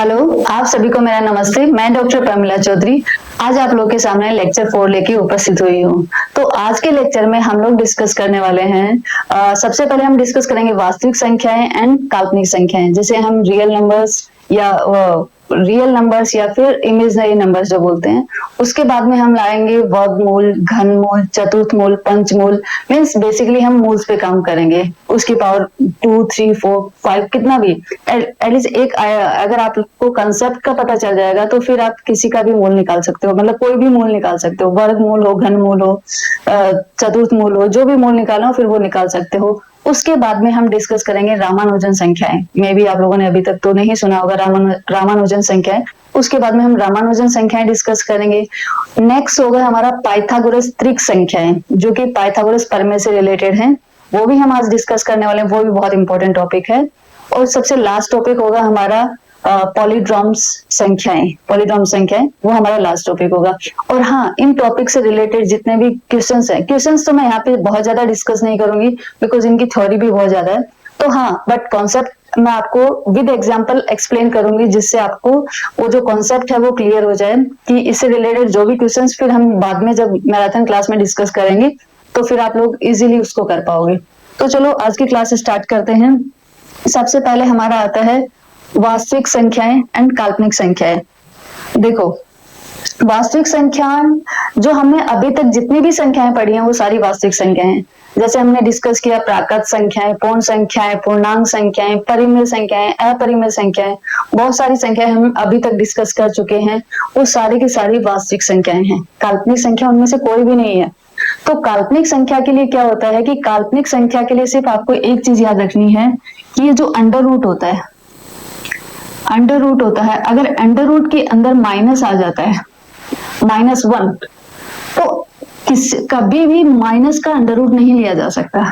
Hello, आप सभी को मेरा नमस्ते। मैं डॉक्टर प्रमिला चौधरी आज आप लोग के सामने लेक्चर 4 लेके उपस्थित हुई हूँ। तो आज के लेक्चर में हम लोग डिस्कस करने वाले हैं, सबसे पहले हम डिस्कस करेंगे वास्तविक संख्याएं एंड काल्पनिक संख्याएं, जैसे हम रियल नंबर्स या फिर इमेजिनरी नंबर्स जो बोलते हैं। उसके बाद में हम लाएंगे वर्गमूल, घनमूल, चतुर्थमूल, पंचमूल, मीन्स बेसिकली हम मूल्स पे काम करेंगे। उसकी पावर 2, 3, 4, 5 कितना भी, एटलीस्ट एक अगर आपको कंसेप्ट का पता चल जाएगा तो फिर आप किसी का भी मूल निकाल सकते हो, मतलब कोई भी मूल निकाल सकते हो। वर्गमूल हो, घनमूल हो, चतुर्थमूल हो, जो भी मूल निकालना हो फिर वो निकाल सकते हो। उसके बाद में हम डिस्कस करेंगे रामानुजन संख्याएं। मे भी आप लोगों ने अभी तक तो नहीं सुना होगा रामानुजन संख्याएं। उसके बाद में हम रामानुजन संख्याएं डिस्कस करेंगे। नेक्स्ट होगा हमारा पाइथागोरस त्रिक संख्याएं, जो कि पाइथागोरस प्रमेय से रिलेटेड है, वो भी हम आज डिस्कस करने वाले हैं। वो भी बहुत इंपॉर्टेंट टॉपिक है। और सबसे लास्ट टॉपिक होगा हमारा पॉलीड्रॉम्स संख्याएं, वो हमारा लास्ट टॉपिक होगा। और हाँ, इन टॉपिक से रिलेटेड जितने भी क्वेश्चंस हैं, क्वेश्चंस तो मैं यहाँ पे बहुत ज्यादा डिस्कस नहीं करूंगी बिकॉज इनकी थ्योरी भी बहुत ज्यादा है। तो हाँ, बट कॉन्सेप्ट मैं आपको विद एग्जांपल एक्सप्लेन करूंगी, जिससे आपको वो जो कॉन्सेप्ट है वो क्लियर हो जाए कि इससे रिलेटेड जो भी क्वेश्चंस फिर हम बाद में जब मैराथन क्लास में डिस्कस करेंगे तो फिर आप लोग इजीली उसको कर पाओगे। तो चलो आज की क्लास स्टार्ट करते हैं। सबसे पहले हमारा आता है वास्तविक संख्याएं एंड काल्पनिक संख्याएं। देखो, वास्तविक संख्याएं जो हमने अभी तक जितनी भी संख्याएं पढ़ी हैं वो सारी वास्तविक संख्याएं हैं। जैसे हमने डिस्कस किया प्राकृत संख्याएं, पूर्ण संख्याएं, पूर्णांक संख्याएं, परिमेय संख्याएं, अपरिमेय संख्याएं, बहुत सारी संख्याएं हम अभी तक डिस्कस कर चुके हैं। वो सारी की सारी वास्तविक संख्याएं हैं। काल्पनिक संख्या उनमें से कोई भी नहीं है। तो काल्पनिक संख्या के लिए क्या होता है कि काल्पनिक संख्या के लिए सिर्फ आपको एक चीज याद रखनी है कि ये जो अंडर रूट होता है, अगर अंडर रूट के अंदर माइनस आ जाता है, -1, तो कभी भी माइनस का अंडर रूट नहीं लिया जा सकता।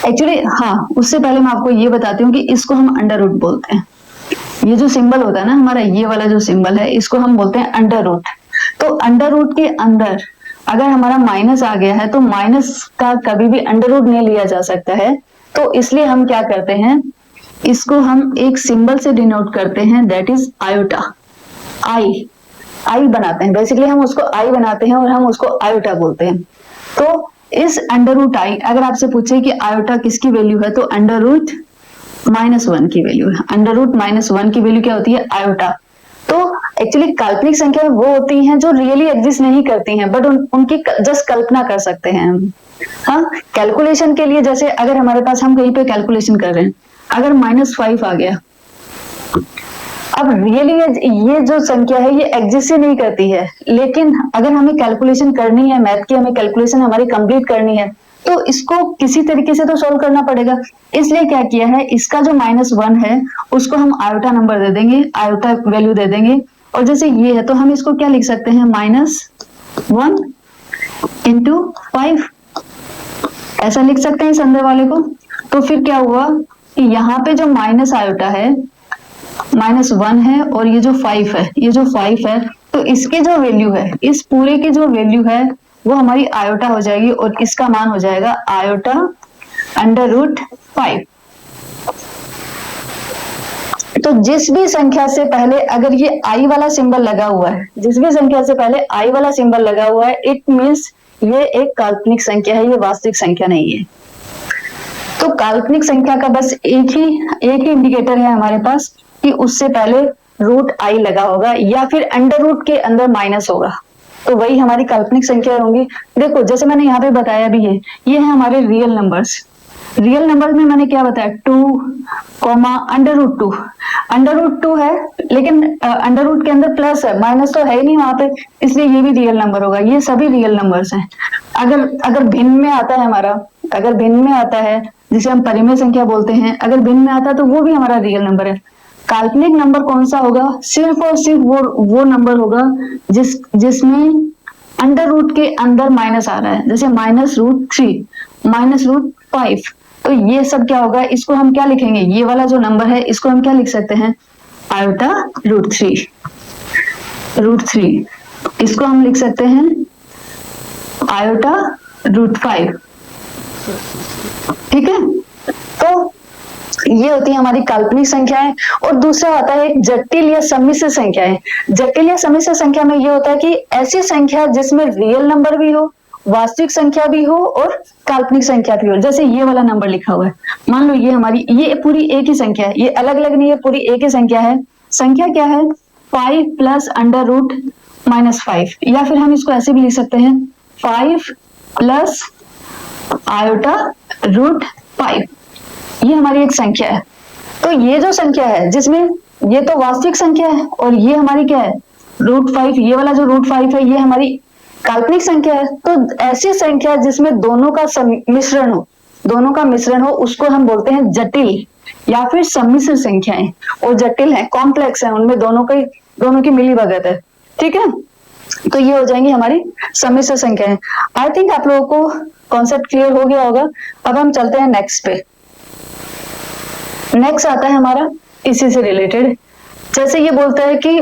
एक्चुअली हाँ, उससे पहले मैं आपको ये बताती हूँ कि इसको हम अंडर रूट बोलते हैं। ये जो सिंबल होता है ना हमारा, ये वाला जो सिंबल है, इसको हम बोलते हैं अंडर रूट। तो अंडर रूट के अंदर अगर हमारा माइनस आ गया है तो माइनस का कभी भी अंडर रूट नहीं लिया जा सकता है। तो इसलिए हम क्या करते हैं, इसको हम एक सिंबल से डिनोट करते हैं, दैट इज आयोटा। आई बनाते हैं, बेसिकली हम उसको आई बनाते हैं और हम उसको आयोटा बोलते हैं। तो इस अंडर रूट आई, अगर आपसे पूछे कि आयोटा किसकी वैल्यू है, तो अंडर रूट -1 की वैल्यू है। अंडर रूट -1 की वैल्यू क्या होती है, आयोटा। तो एक्चुअली काल्पनिक संख्या वो होती हैं जो रियली एग्जिस्ट नहीं करती हैं, बट उनकी जस्ट कल्पना कर सकते हैं हम। हाँ, कैलकुलेशन के लिए, जैसे अगर हमारे पास हम कहीं पे कैलकुलेशन कर रहे हैं, अगर -5 आ गया, अब रियली ये जो संख्या है ये एग्जिस्ट ही नहीं करती है, लेकिन अगर हमें कैलकुलेशन करनी है, मैथ की हमें कैलकुलेशन हमारी कंप्लीट करनी है, तो इसको किसी तरीके से तो सॉल्व करना पड़ेगा। इसलिए क्या किया है, इसका जो -1 है उसको हम आयोटा नंबर दे देंगे, आयोटा वैल्यू दे देंगे। और जैसे ये है तो हम इसको क्या लिख सकते हैं, -1 × 5, ऐसा लिख सकते हैं इस अंदर वाले को। तो फिर क्या हुआ कि यहाँ पे जो माइनस आयोटा है, -1 है, और ये जो 5 है, तो इसके जो वैल्यू है, इस पूरे की जो वैल्यू है वो हमारी आयोटा हो जाएगी, और इसका मान हो जाएगा आयोटा √5। तो जिस भी संख्या से पहले अगर ये आई वाला सिंबल लगा हुआ है, इट मीन्स ये एक काल्पनिक संख्या है, ये वास्तविक संख्या नहीं है। तो काल्पनिक संख्या का बस एक ही इंडिकेटर है हमारे पास कि उससे पहले √i लगा होगा या फिर अंडर रूट के अंदर माइनस होगा, तो वही हमारी काल्पनिक संख्या होंगी। देखो, जैसे मैंने यहाँ पे बताया भी है, ये है हमारे रियल नंबर्स। रियल नंबर में मैंने क्या बताया, 2, √2। √2 है, लेकिन अंडर रूट के अंदर प्लस है, माइनस तो है ही नहीं वहां पे, इसलिए ये भी रियल नंबर होगा। ये सभी रियल नंबर्स हैं। अगर भिन्न में आता है हमारा, जिसे हम परिमेय संख्या बोलते हैं, अगर भिन्न में आता है तो वो भी हमारा रियल नंबर है। काल्पनिक नंबर कौन सा होगा, सिर्फ और सिर्फ वो नंबर होगा जिसमें अंडर रूट के अंदर माइनस आ रहा है, जैसे -√3, -√5। तो ये सब क्या होगा, इसको हम क्या लिखेंगे, ये वाला जो नंबर है इसको हम क्या लिख सकते हैं, आयोटा √3। इसको हम लिख सकते हैं आयोटा √5। ठीक है। तो ये होती है हमारी काल्पनिक संख्याएं। और दूसरा आता है जटिल या सम्मिश्र संख्याएं। जटिल या सम्मिश्र संख्या में ये होता है कि ऐसी संख्या जिसमें रियल नंबर भी हो, वास्तविक संख्या भी हो और काल्पनिक संख्या भी हो। जैसे ये वाला नंबर लिखा हुआ है, मान लो ये हमारी, ये पूरी एक ही संख्या है, ये अलग अलग नहीं है, पूरी एक ही संख्या है। संख्या क्या है? 5 प्लस अंडर रूट -5, या फिर हम इसको ऐसे भी लिख सकते हैं 5 प्लस आयोटा रूट 5। ये हमारी एक संख्या है। तो ये जो संख्या है जिसमें ये तो वास्तविक संख्या है और ये हमारी क्या है? √5। ये वाला जो √5 है ये हमारी काल्पनिक संख्या है। तो ऐसी संख्या जिसमें दोनों का मिश्रण हो, दोनों का मिश्रण हो, उसको हम बोलते हैं जटिल या फिर सम्मिश्र संख्याएं। और जटिल है, कॉम्प्लेक्स है, उनमें दोनों की मिली भगत है। ठीक है, तो ये हो जाएंगी हमारी सम्मिश्र संख्याएं। आई थिंक आप लोगों को कॉन्सेप्ट क्लियर हो गया होगा। अब हम चलते हैं नेक्स्ट पे। नेक्स्ट आता है हमारा इसी से रिलेटेड, जैसे ये बोलता है कि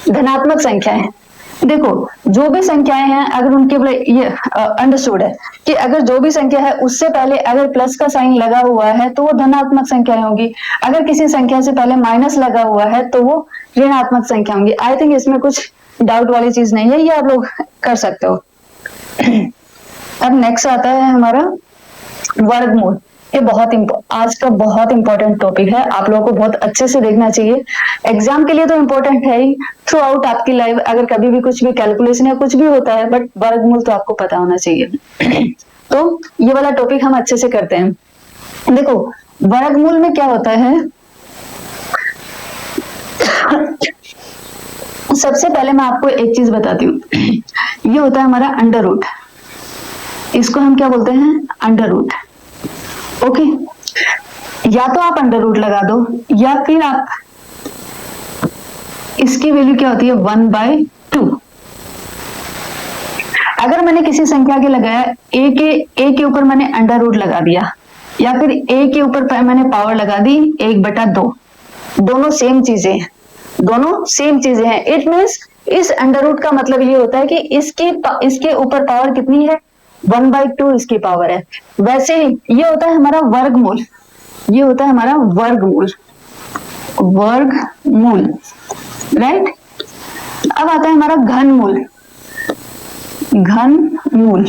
धनात्मक संख्याएं। देखो जो भी संख्याएं हैं अगर उनके ये अंडरस्टूड है कि अगर जो भी संख्या है उससे पहले अगर प्लस का साइन लगा हुआ है तो वो धनात्मक संख्याएं होंगी। अगर किसी संख्या से पहले माइनस लगा हुआ है तो वो ऋणात्मक संख्या होंगी। आई थिंक इसमें कुछ डाउट वाली चीज नहीं है, ये आप लोग कर सकते हो। अब नेक्स्ट आता है हमारा वर्गमूल। ये आज का बहुत इंपॉर्टेंट टॉपिक है, आप लोगों को बहुत अच्छे से देखना चाहिए। एग्जाम के लिए तो इंपॉर्टेंट है ही, थ्रू आउट आपकी लाइफ अगर कभी भी कुछ भी कैलकुलेशन या कुछ भी होता है, बट वर्गमूल तो आपको पता होना चाहिए। तो ये वाला टॉपिक हम अच्छे से करते हैं। देखो वर्गमूल में क्या होता है, सबसे पहले मैं आपको एक चीज बताती हूँ। ये होता है हमारा अंडर रूट, इसको हम क्या बोलते हैं? Under root. ओके, या तो आप अंडर रूट लगा दो या फिर आप इसकी वैल्यू क्या होती है? 1/2। अगर मैंने किसी संख्या के लगाया ए के ऊपर मैंने अंडर रूट लगा दिया, या फिर ए के ऊपर मैंने पावर लगा दी 1/2, दोनों सेम चीजें हैं, दोनों सेम चीजें हैं। इट मीन्स इस अंडर रूट का मतलब ये होता है कि इसके ऊपर पावर कितनी है? 1/2 इसकी पावर है। वैसे ही ये होता है हमारा वर्गमूल, ये होता है हमारा वर्गमूल, वर्गमूल, राइट। अब आता है हमारा घनमूल। घनमूल,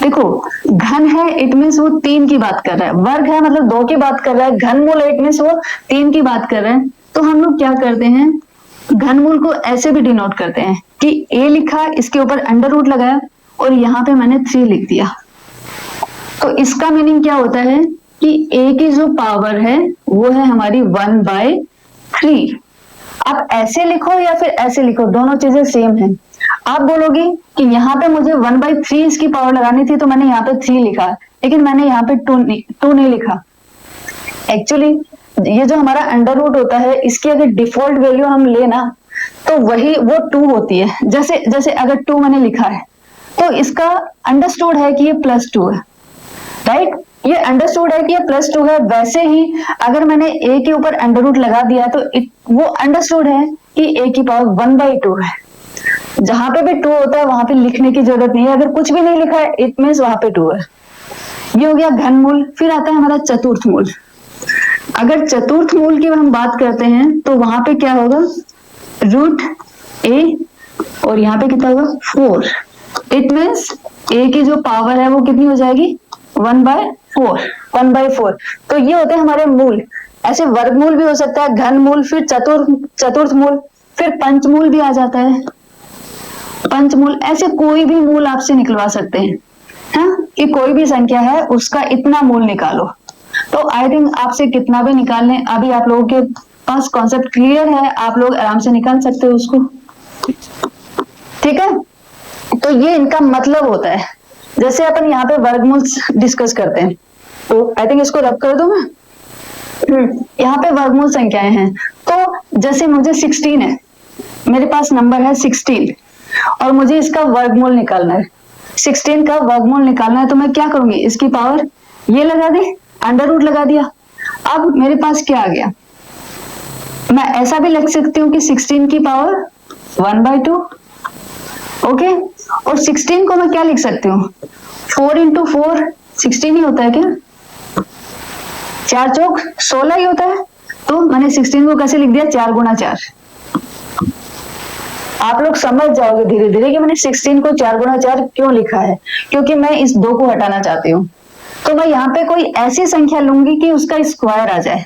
देखो घन है इट मीन्स वो 3 की बात कर रहा है, वर्ग है मतलब 2 की बात कर रहा है, घनमूल इट मीन्स वो 3 की बात कर रहे हैं। तो हम लोग क्या करते हैं, घनमूल को ऐसे भी डिनोट करते हैं कि a लिखा, इसके ऊपर अंडर रूट लगाया और यहाँ पे मैंने 3 लिख दिया। तो इसका मीनिंग क्या होता है कि a की जो पावर है वो है हमारी 1/3। आप ऐसे लिखो या फिर ऐसे लिखो, दोनों चीजें सेम है। आप बोलोगे कि यहाँ पे मुझे 1/3 इसकी पावर लगानी थी तो मैंने यहाँ पे 3 लिखा, लेकिन मैंने यहाँ पे 2 नहीं लिखा। एक्चुअली ये जो हमारा अंडर रूट होता है इसकी अगर डिफॉल्ट वैल्यू हम लेना तो वो 2 होती है। जैसे अगर 2 मैंने लिखा है तो इसका अंडरस्टूड है कि ये +2 है, राइट। ये अंडरस्टूड है कि ये +2 है। वैसे ही अगर मैंने a के ऊपर अंडर रूट लगा दिया तो वो अंडरस्टूड है कि a की पावर 1/2 है। जहां पे भी 2 होता है वहां पे लिखने की जरूरत नहीं है, अगर कुछ भी नहीं लिखा है इट मीन्स वहां पे 2 है। ये हो गया घनमूल। फिर आता है हमारा चतुर्थ मूल। अगर चतुर्थ मूल की हम बात करते हैं तो वहां पे क्या होगा? √a और यहाँ पे कितना होगा? 4। इट मीन्स a की जो पावर है वो कितनी हो जाएगी? 1/4। तो ये होते हैं हमारे मूल। ऐसे वर्गमूल भी हो सकता है, घनमूल, फिर चतुर्थ मूल, फिर पंचमूल भी आ जाता है। पंचमूल, ऐसे कोई भी मूल आपसे निकलवा सकते हैं, हाँ? कि कोई भी संख्या है उसका इतना मूल निकालो। तो आई थिंक आपसे कितना भी निकालने, अभी आप लोगों के पास कॉन्सेप्ट क्लियर है, आप लोग आराम से निकाल सकते हो उसको, ठीक है। तो ये इनका मतलब होता है। जैसे अपन यहाँ पे वर्गमूल डिस्कस करते हैं तो आई थिंक इसको रब कर दूं मैं। यहाँ पे वर्गमूल संख्याएं हैं, तो जैसे मुझे 16 है, मेरे पास नंबर है 16 और मुझे इसका वर्गमूल निकालना है। 16 का वर्गमूल निकालना है तो मैं क्या करूंगी? इसकी पावर ये लगा दी, अंडर रूट लगा दिया। अब मेरे पास क्या आ गया? मैं ऐसा भी लिख सकती हूँ कि 16 की पावर 1/2, ओके। और 16 को मैं क्या लिख सकती हूँ? 4 × 4 16 ही होता है क्या? 4 चौक 16 ही होता है, तो मैंने 16 को कैसे लिख दिया, 4 गुना 4। आप लोग समझ जाओगे धीरे धीरे कि मैंने 16 को 4 गुना 4 क्यों लिखा है, क्योंकि मैं इस 2 को हटाना चाहती हूँ। तो मैं यहाँ पे कोई ऐसी संख्या लूंगी कि उसका स्क्वायर आ जाए,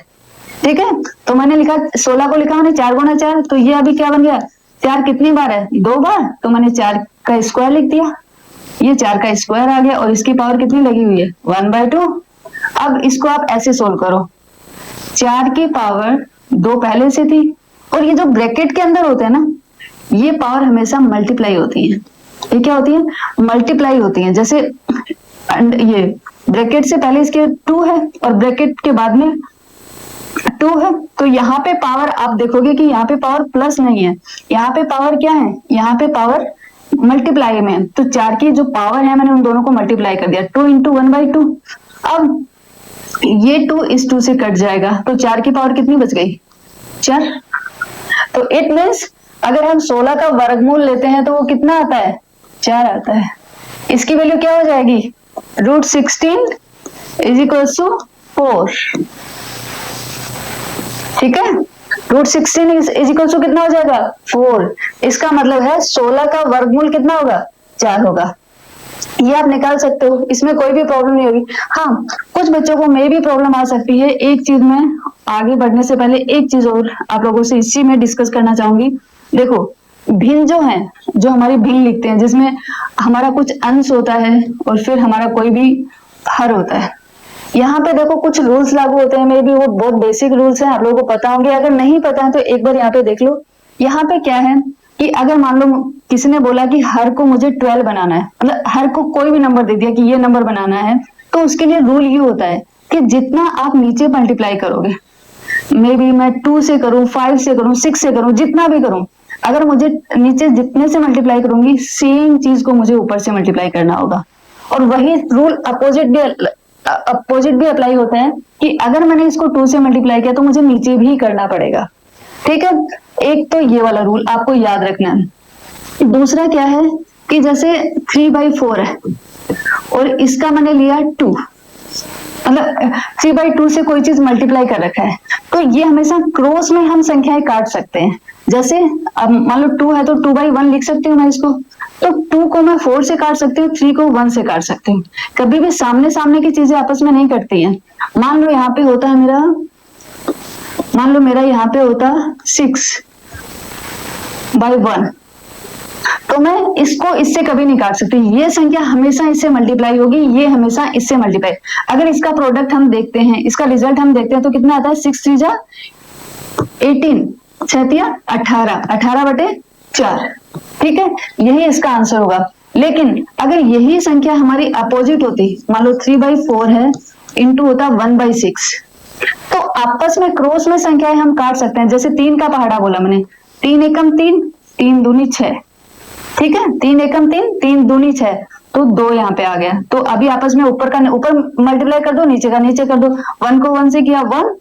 ठीक है। तो मैंने लिखा 16 को लिखा मैंने 4 गुना 4, तो ये अभी क्या बन गया, 4 कितनी बार है, 2 बार, तो मैंने 4 का स्क्वायर लिख दिया, ये 4 का स्क्वायर आ गया, और इसकी पावर कितनी लगी हुई है, 1/2। अब इसको आप ऐसे सोल्व करो, 4 की पावर 2 पहले से थी, और ये जो ब्रैकेट के अंदर होते हैं ना, ये पावर हमेशा मल्टीप्लाई होती है। ये क्या होती है, मल्टीप्लाई होती है। जैसे ये ब्रैकेट से पहले इसके 2 है और ब्रैकेट के बाद में 2 है, तो यहाँ पे पावर आप देखोगे कि यहाँ पे पावर प्लस नहीं है, यहाँ पे पावर क्या है, यहाँ पे पावर मल्टीप्लाई में। तो 4 की जो पावर है मैंने उन दोनों को मल्टीप्लाई कर दिया, 2 इंटू 1/2। अब ये 2 इस 2 से कट जाएगा, तो 4 की पावर कितनी बच गई, 4। तो इट मीन्स अगर हम 16 का वर्गमूल लेते हैं तो वो कितना आता है, 4 आता है। इसकी वैल्यू क्या हो जाएगी, √16 इज इक्वल टू 4, ठीक है। √16 इज इक्वल टू कितना हो जाएगा, 4। इसका मतलब है 16 का वर्गमूल कितना होगा, 4 होगा। ये आप निकाल सकते हो, इसमें कोई भी प्रॉब्लम नहीं होगी। हाँ, कुछ बच्चों को मे भी प्रॉब्लम आ सकती है। एक चीज में आगे बढ़ने से पहले एक चीज और आप लोगों से इसी में डिस्कस करना चाहूंगी। देखो, भिन्न जो है, जो हमारी भिन्न लिखते हैं, जिसमें हमारा कुछ अंश होता है और फिर हमारा कोई भी हर होता है, यहाँ पे देखो कुछ रूल्स लागू होते हैं। मे भी वो बहुत बेसिक रूल्स हैं, आप लोगों को पता होंगे। अगर नहीं पता है तो एक बार यहाँ पे देख लो। यहाँ पे क्या है कि अगर मान लो किसी ने बोला कि हर को मुझे 12 बनाना है, मतलब हर को कोई भी नंबर दे दिया कि ये नंबर बनाना है, तो उसके लिए रूल ये होता है कि जितना आप नीचे मल्टीप्लाई करोगे, मे बी मैं 2 से करूं, 5 से करूं, 6 से करूं, जितना भी करूं, अगर मुझे नीचे जितने से मल्टीप्लाई करूंगी, सेम चीज को मुझे ऊपर से मल्टीप्लाई करना होगा। और वही रूल अपोजिट भी अप्लाई होता है कि अगर मैंने इसको 2 से मल्टीप्लाई किया तो मुझे नीचे भी करना पड़ेगा, ठीक है। एक तो ये वाला रूल आपको याद रखना है। दूसरा क्या है कि जैसे 3/4 है और इसका मैंने लिया 2, मतलब 3/2 से कोई चीज मल्टीप्लाई कर रखा है, तो ये हमेशा क्रॉस में हम संख्याएं काट सकते हैं। जैसे अब मान लो 2 है तो 2/1 लिख सकती हूँ मैं इसको, तो 2 को मैं 4 से काट सकती हूँ, 3 को 1 से काट सकती हूँ। कभी भी सामने सामने की चीजें आपस में नहीं कटती हैं। मान लो यहाँ पे होता है मेरा, मान लो मेरा यहाँ पे होता 6/1, तो मैं इसको इससे कभी नहीं काट सकती। ये संख्या हमेशा इससे मल्टीप्लाई होगी, ये हमेशा इससे मल्टीप्लाई। अगर इसका प्रोडक्ट हम देखते हैं, इसका रिजल्ट हम देखते हैं, तो कितना आता है, 6 3 जा 18, 6 तिया 18, 18/4, ठीक है। यही इसका आंसर होगा। लेकिन अगर यही संख्या हमारी अपोजिट होती, मान लो 3/4 है, इंटू होता 1/6, तो आपस में क्रॉस में संख्याएं हम काट सकते हैं। जैसे 3 का पहाड़ा बोला मैंने, 3 एकम 3, 3 दूनी 6, ठीक है। 3 एकम 3, 3 दूनी 6, तो 2 यहाँ पे आ गया। तो अभी आपस में ऊपर का ऊपर मल्टीप्लाई कर दो, नीचे का नीचे कर दो। 1 को 1 से किया 1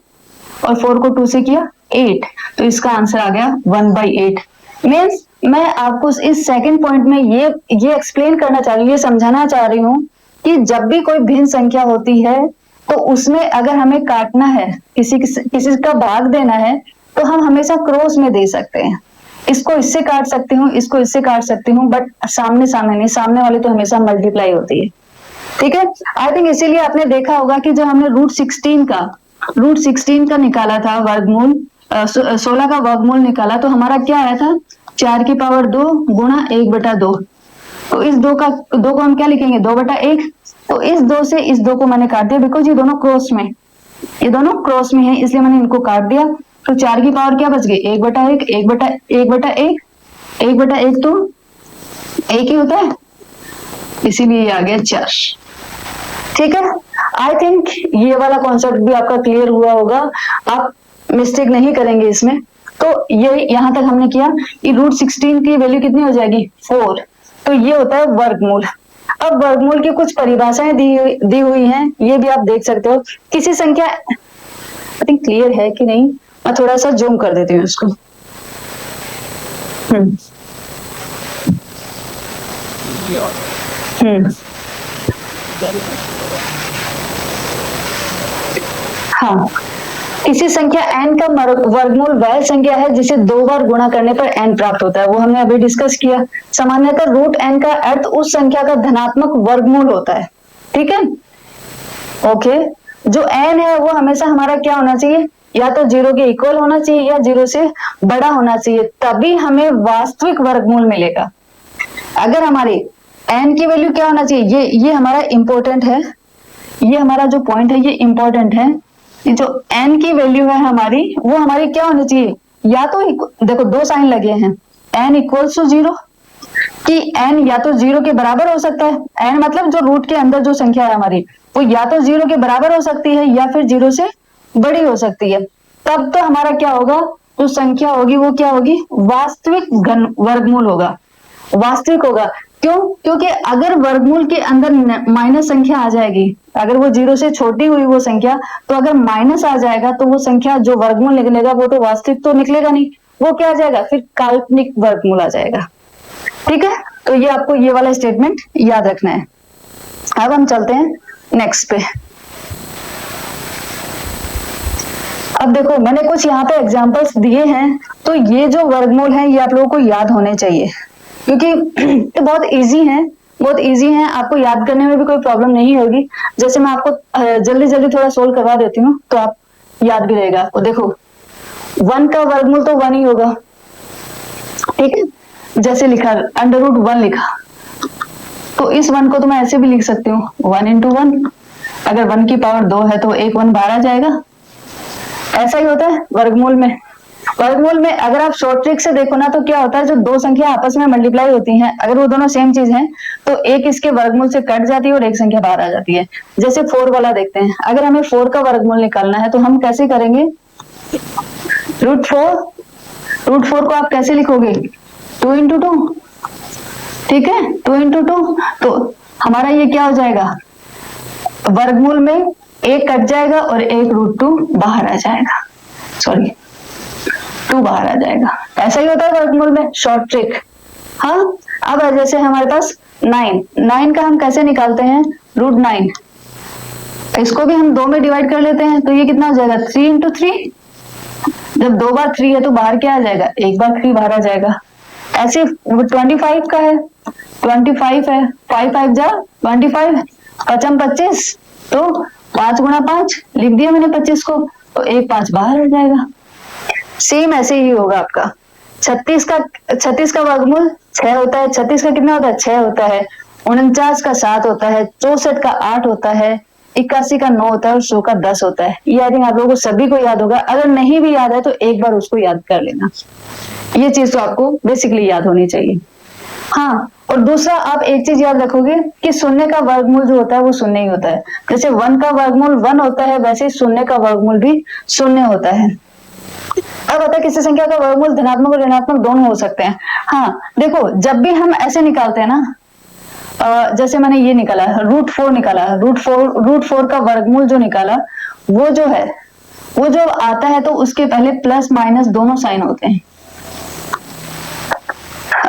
और 4 को 2 से किया 8, तो इसका आंसर आ गया 1/8। मीन्स मैं आपको इस सेकंड पॉइंट में ये एक्सप्लेन करना चाह रही हूँ, ये समझाना चाह रही हूँ कि जब भी कोई भिन्न संख्या होती है तो उसमें अगर हमें काटना है, किसी का भाग देना है, तो हम हमेशा क्रॉस में दे सकते हैं। इसको इससे काट सकती हूँ, इसको इससे काट सकती हूँ, बट सामने सामने नहीं, सामने वाली तो हमेशा मल्टीप्लाई होती है, ठीक है। आई थिंक इसीलिए आपने देखा होगा कि जब हमने √16 का निकाला था वर्गमूल, 16 का वर्गमूल निकाला, तो हमारा क्या आया था, 4 की पावर 2 गुणा 1/2। तो इस 2 को हम क्या लिखेंगे, 2/1। तो इस 2 से इस 2 को मैंने काट दिया, बिकॉज ये दोनों क्रॉस में है, इसलिए मैंने इनको काट दिया। तो 4 की पावर क्या बच गई, 1/1, 1/1 तो 1 ही होता है, इसीलिए आ गया 4, ठीक है। आई थिंक ये वाला कॉन्सेप्ट भी आपका क्लियर हुआ होगा, आप मिस्टेक नहीं करेंगे इसमें। तो ये यहां तक हमने किया कि √16 की वैल्यू कितनी हो जाएगी, 4। तो ये होता है वर्गमूल। अब वर्गमूल की कुछ परिभाषाएं दी हुई हैं, ये भी आप देख सकते हो। किसी संख्या, आई थिंक क्लियर है कि नहीं, मैं थोड़ा सा जूम कर देती हूँ इसको। हाँ, किसी संख्या n का वर्गमूल वह संख्या है जिसे 2 बार गुणा करने पर n प्राप्त होता है, वो हमने अभी डिस्कस किया। सामान्यतः रूट n का अर्थ उस संख्या का धनात्मक वर्गमूल होता है, ठीक है। ओके, जो n है वो हमेशा हमारा क्या होना चाहिए, या तो 0 के इक्वल होना चाहिए या 0 से बड़ा होना चाहिए, तभी हमें वास्तविक वर्गमूल मिलेगा। अगर हमारी n की वैल्यू क्या होना चाहिए, ये हमारा इंपॉर्टेंट है, ये हमारा जो पॉइंट है ये इंपॉर्टेंट है। ये जो n की वैल्यू है हमारी, वो हमारी क्या होनी चाहिए, या तो देखो 2 साइन लगे हैं, n इक्वल्स टू 0, कि n या तो 0 के बराबर हो सकता है, n मतलब जो रूट के अंदर जो संख्या है हमारी, वो या तो 0 के बराबर हो सकती है या फिर 0 से बड़ी हो सकती है। तब तो हमारा क्या होगा, जो संख्या होगी वो क्या होगी, वास्तविक घन वर्गमूल होगा, वास्तविक होगा। क्यों, क्योंकि अगर वर्गमूल के अंदर माइनस संख्या आ जाएगी, अगर वो 0 से छोटी हुई वो संख्या, तो अगर माइनस आ जाएगा तो वो संख्या जो वर्गमूल निकलेगा वो तो वास्तविक तो निकलेगा नहीं, वो क्या आ जाएगा, फिर काल्पनिक वर्गमूल आ जाएगा। ठीक है, तो ये आपको ये वाला स्टेटमेंट याद रखना है। अब हम चलते हैं नेक्स्ट पे। अब देखो मैंने कुछ यहाँ पे एग्जांपल्स दिए हैं, तो ये जो वर्गमूल है ये आप लोगों को याद होने चाहिए, क्योंकि ये बहुत इजी है, बहुत इजी है, आपको याद करने में भी कोई प्रॉब्लम नहीं होगी। जैसे मैं आपको जल्दी जल्दी थोड़ा सोल्व करवा देती हूँ तो आप याद भी रहेगा आपको। देखो 1 का वर्गमूल तो 1 ही होगा, ठीक है, जैसे लिखा √1 लिखा, तो इस 1 को तो मैं ऐसे भी लिख सकती हूँ 1 × 1। अगर 1 की पावर 2 है तो एक 1 बाहर आ जाएगा। ऐसा ही होता है वर्गमूल में। वर्गमूल में अगर आप शॉर्ट ट्रिक से देखो ना, तो क्या होता है, जो 2 संख्या आपस में मल्टीप्लाई होती हैं, अगर वो दोनों सेम चीज हैं, तो एक इसके वर्गमूल से कट जाती है और एक संख्या बाहर आ जाती है। जैसे 4 वाला देखते हैं, अगर हमें 4 का वर्गमूल निकालना है तो हम कैसे करेंगे, √4 को आप कैसे लिखोगे, 2 × 2, ठीक है, 2 × 2। तो हमारा ये क्या हो जाएगा, वर्गमूल में एक कट जाएगा और एक √2 बाहर आ जाएगा, सॉरी 2 बाहर आ जाएगा। ऐसा ही होता है वर्गमूल में, शॉर्ट ट्रिक। हाँ, अब जैसे हमारे पास 9 का हम कैसे निकालते हैं, √9, इसको भी हम 2 में डिवाइड कर लेते हैं, तो ये कितना हो जाएगा, 3 × 3। जब 2 बार 3 है तो बाहर क्या आ जाएगा, एक बार 3 बाहर आ जाएगा। ऐसे 25 का है, 25 है, 5 5 जा 25, 5 25, तो 5 × 5 लिख दिया मैंने 25 को, तो एक 5 बाहर आ जाएगा। सेम ऐसे ही होगा आपका 36 का वर्गमूल 6 होता है, 36 का कितना होता है, 6 होता है, 49 का 7 होता है, 64 का 8 होता है, 81 का 9 होता है और 100 का 10 होता है। ये आई थिंक आप लोगों को सभी को याद होगा। अगर नहीं भी याद है तो एक बार उसको याद कर लेना, ये चीज तो आपको बेसिकली याद होनी चाहिए। हाँ, और दूसरा आप एक चीज याद रखोगे कि शून्य का वर्गमूल जो होता है वो शून्य ही होता है। जैसे 1 का वर्गमूल 1 होता है, वैसे शून्य का वर्गमूल भी शून्य होता है। अब होता है किसी संख्या का वर्गमूल धनात्मक और ऋणात्मक दोनों हो सकते हैं। हाँ देखो, जब भी हम ऐसे निकालते हैं ना, जैसे मैंने ये निकाला √4 निकाला, √4 का वर्गमूल जो निकाला, वो जो है वो जो आता है तो उसके पहले प्लस माइनस दोनों साइन होते हैं।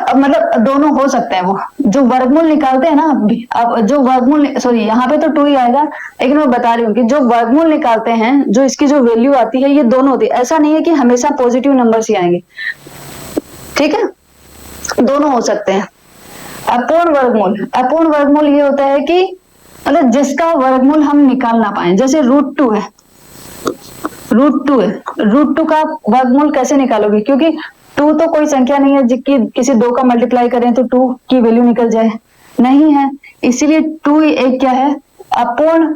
अब मतलब दोनों हो सकते हैं, वो जो वर्गमूल निकालते हैं ना, अब जो वर्गमूल, सॉरी यहाँ पे तो 2 ही आएगा, लेकिन मैं बता रही हूँ कि जो वर्गमूल निकालते हैं, जो इसकी जो वैल्यू आती है, ये दोनों होती है। ऐसा नहीं है कि हमेशा पॉजिटिव नंबर्स ही आएंगे, ठीक है, दोनों हो सकते हैं। अपूर्ण वर्गमूल ये होता है कि मतलब जिसका वर्गमूल हम निकाल ना पाए, जैसे √2 है, √2 का वर्गमूल कैसे निकालोगे, क्योंकि 2 तो कोई संख्या नहीं है जिसकी किसी 2 का मल्टीप्लाई करें तो 2 की वैल्यू निकल जाए, नहीं है, इसीलिए 2 एक क्या है, अपूर्ण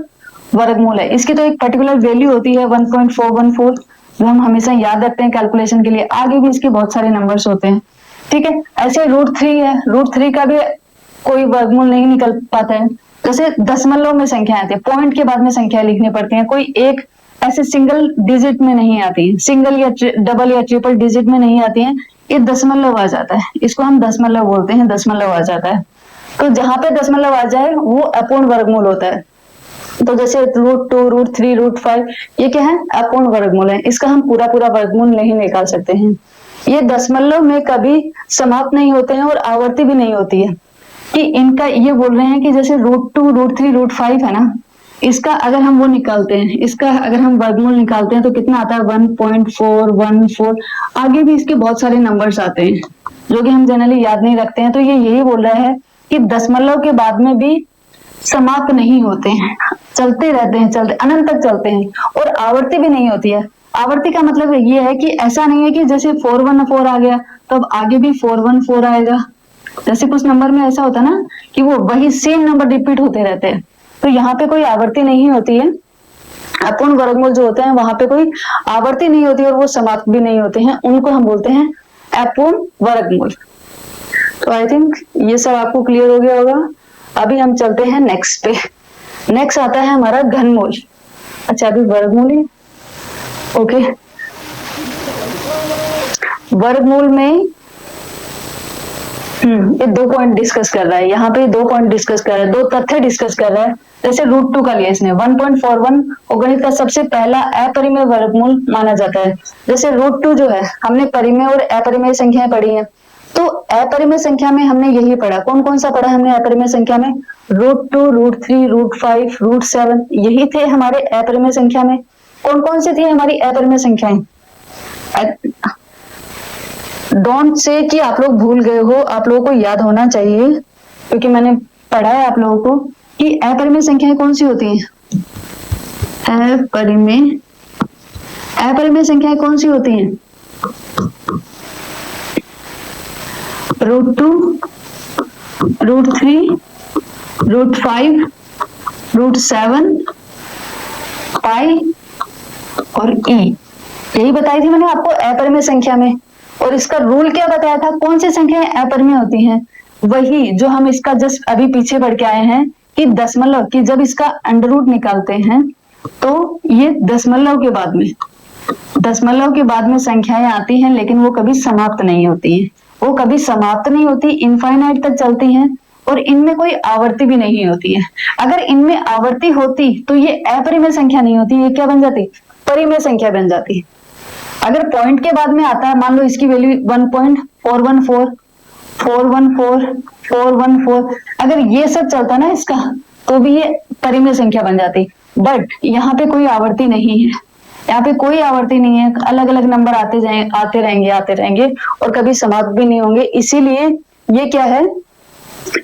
वर्गमूल है। इसकी तो एक पर्टिकुलर वैल्यू होती है 1.414, जो हम हमेशा याद रखते हैं कैलकुलेशन के लिए। आगे भी इसके बहुत सारे नंबर्स होते हैं, ठीक है। ऐसे √3 है, √3 का भी कोई वर्गमूल नहीं निकल पाता है। जैसे दशमलव में संख्या आती है, पॉइंट के बाद में संख्या लिखनी पड़ती है, कोई एक ऐसे सिंगल डिजिट में नहीं आती, सिंगल या डबल या ट्रिपल डिजिट में नहीं आती है, ये दशमलव आ जाता है, इसको हम दशमलव बोलते हैं, दशमलव आ जाता है। तो जहां पे दशमलव आ जाए वो अपूर्ण वर्गमूल होता है। तो जैसे √2, √3, √5 ये क्या है, अपूर्ण वर्गमूल है। इसका हम पूरा वर्गमूल नहीं निकाल सकते हैं। ये दशमलव में कभी समाप्त नहीं होते हैं और आवर्ती भी नहीं होती है, कि इनका ये बोल रहे हैं कि जैसे √2, √3, √5 है ना, इसका अगर हम वो निकालते हैं, इसका अगर हम वर्गमूल निकालते हैं तो कितना आता है 1.414। आगे भी इसके बहुत सारे नंबर्स आते हैं जो कि हम जनरली याद नहीं रखते हैं। तो ये यही बोल रहा है कि दशमलव के बाद में भी समाप्त नहीं होते हैं, चलते रहते हैं, चलते अनंत तक चलते हैं, और आवर्ती भी नहीं होती है। आवर्ती का मतलब ये है कि ऐसा नहीं है कि जैसे 414 आ गया तो अब आगे भी 414 आएगा। जैसे कुछ नंबर में ऐसा होता है ना कि वो वही सेम नंबर रिपीट होते रहते हैं, तो यहाँ पे कोई आवर्ती नहीं होती है। अपूर्ण वर्गमूल जो होते हैं वहां पे कोई आवर्ती नहीं होती और वो समाप्त भी नहीं होते हैं, उनको हम बोलते हैं अपूर्ण वर्गमूल। तो आई थिंक ये सब आपको क्लियर हो गया होगा। अभी हम चलते हैं नेक्स्ट पे। नेक्स्ट आता है हमारा घनमूल। अच्छा अभी वर्गमूल है, ओके। वर्गमूल में ये 2 पॉइंट डिस्कस कर रहा है, यहाँ पे 2 पॉइंट डिस्कस कर रहा है, 2 तथ्य डिस्कस कर रहा है। जैसे √2 का लिया इसने 1.41 और गणित का सबसे पहला अपरिमेय वर्गमूल माना जाता है। जैसे √2 जो है हमने परिमेय और अपरिमेय संख्याएं पढ़ी हैं, तो अपरिमेय संख्या में हमने यही पढ़ा। कौन कौन सा पढ़ा हमने अपरिमेय संख्या में? √2, √3, √5, √7 यही थे हमारे अपरिमेय संख्या में। कौन कौन सी थी हमारी अपरिमेय संख्याएं? डोंट से कि आप लोग भूल गए हो, आप लोगों को याद होना चाहिए क्योंकि मैंने पढ़ा है आप लोगों को कि अपरिमेय संख्याएं कौन सी होती हैं। अपरिमेय संख्याएं कौन सी होती हैं? √2, √3, √5, √7, पाई और ई, यही बताई थी मैंने आपको अपरिमेय संख्या में। और इसका रूल क्या बताया था? कौन सी संख्याएं अपरिमेय होती हैं? वही जो हम इसका जस्ट अभी पीछे पढ़ के आए हैं कि दशमलव की जब इसका अंडर रूट निकालते हैं तो ये दशमलव के बाद में संख्याएं आती हैं, लेकिन वो कभी समाप्त नहीं होती है। वो कभी समाप्त नहीं होती, इनफाइनाइट तक चलती हैं और इनमें कोई आवर्ती भी नहीं होती है। अगर इनमें आवर्ती होती तो ये अपरिमेय संख्या नहीं होती, ये क्या बन जाती? परिमेय संख्या बन जाती। अगर पॉइंट के बाद में आता है, मान लो इसकी वैल्यू 1.414, 414, अगर ये सब चलता ना इसका तो भी ये परिमेय संख्या बन जाती। बट यहाँ पे कोई आवर्ती नहीं है, यहाँ पे कोई आवर्ती नहीं है, अलग अलग नंबर आते रहेंगे और कभी समाप्त भी नहीं होंगे, इसीलिए ये क्या है?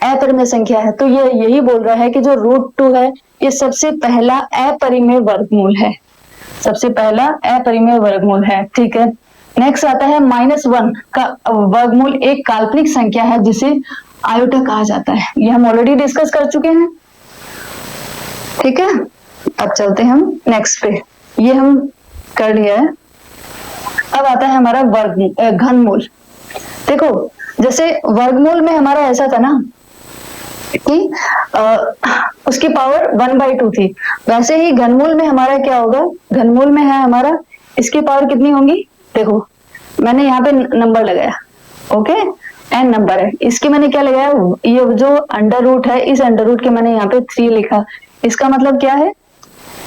अपरिमेय संख्या है। तो ये यही बोल रहा है कि जो √2 है ये सबसे पहला अपरिमेय वर्गमूल है, सबसे पहला अपरिमेय वर्गमूल है। ठीक है, नेक्स्ट आता है -1 का वर्गमूल। एक काल्पनिक संख्या है जिसे आयोटा कहा जाता है, ये हम ऑलरेडी डिस्कस कर चुके हैं। ठीक है, अब चलते हैं हम नेक्स्ट पे, ये हम कर लिया है। अब आता है हमारा घनमूल। देखो जैसे वर्गमूल में हमारा ऐसा था ना कि उसकी पावर 1/2 थी, वैसे ही घनमूल में हमारा क्या होगा? घनमूल में है हमारा, इसकी पावर कितनी होगी? देखो मैंने यहाँ पे नंबर लगाया, ओके, n नंबर है, इसकी मैंने क्या लगाया? ये जो अंडर रूट है, इस अंडर रूट के मैंने यहाँ पे 3 लिखा। इसका मतलब क्या है?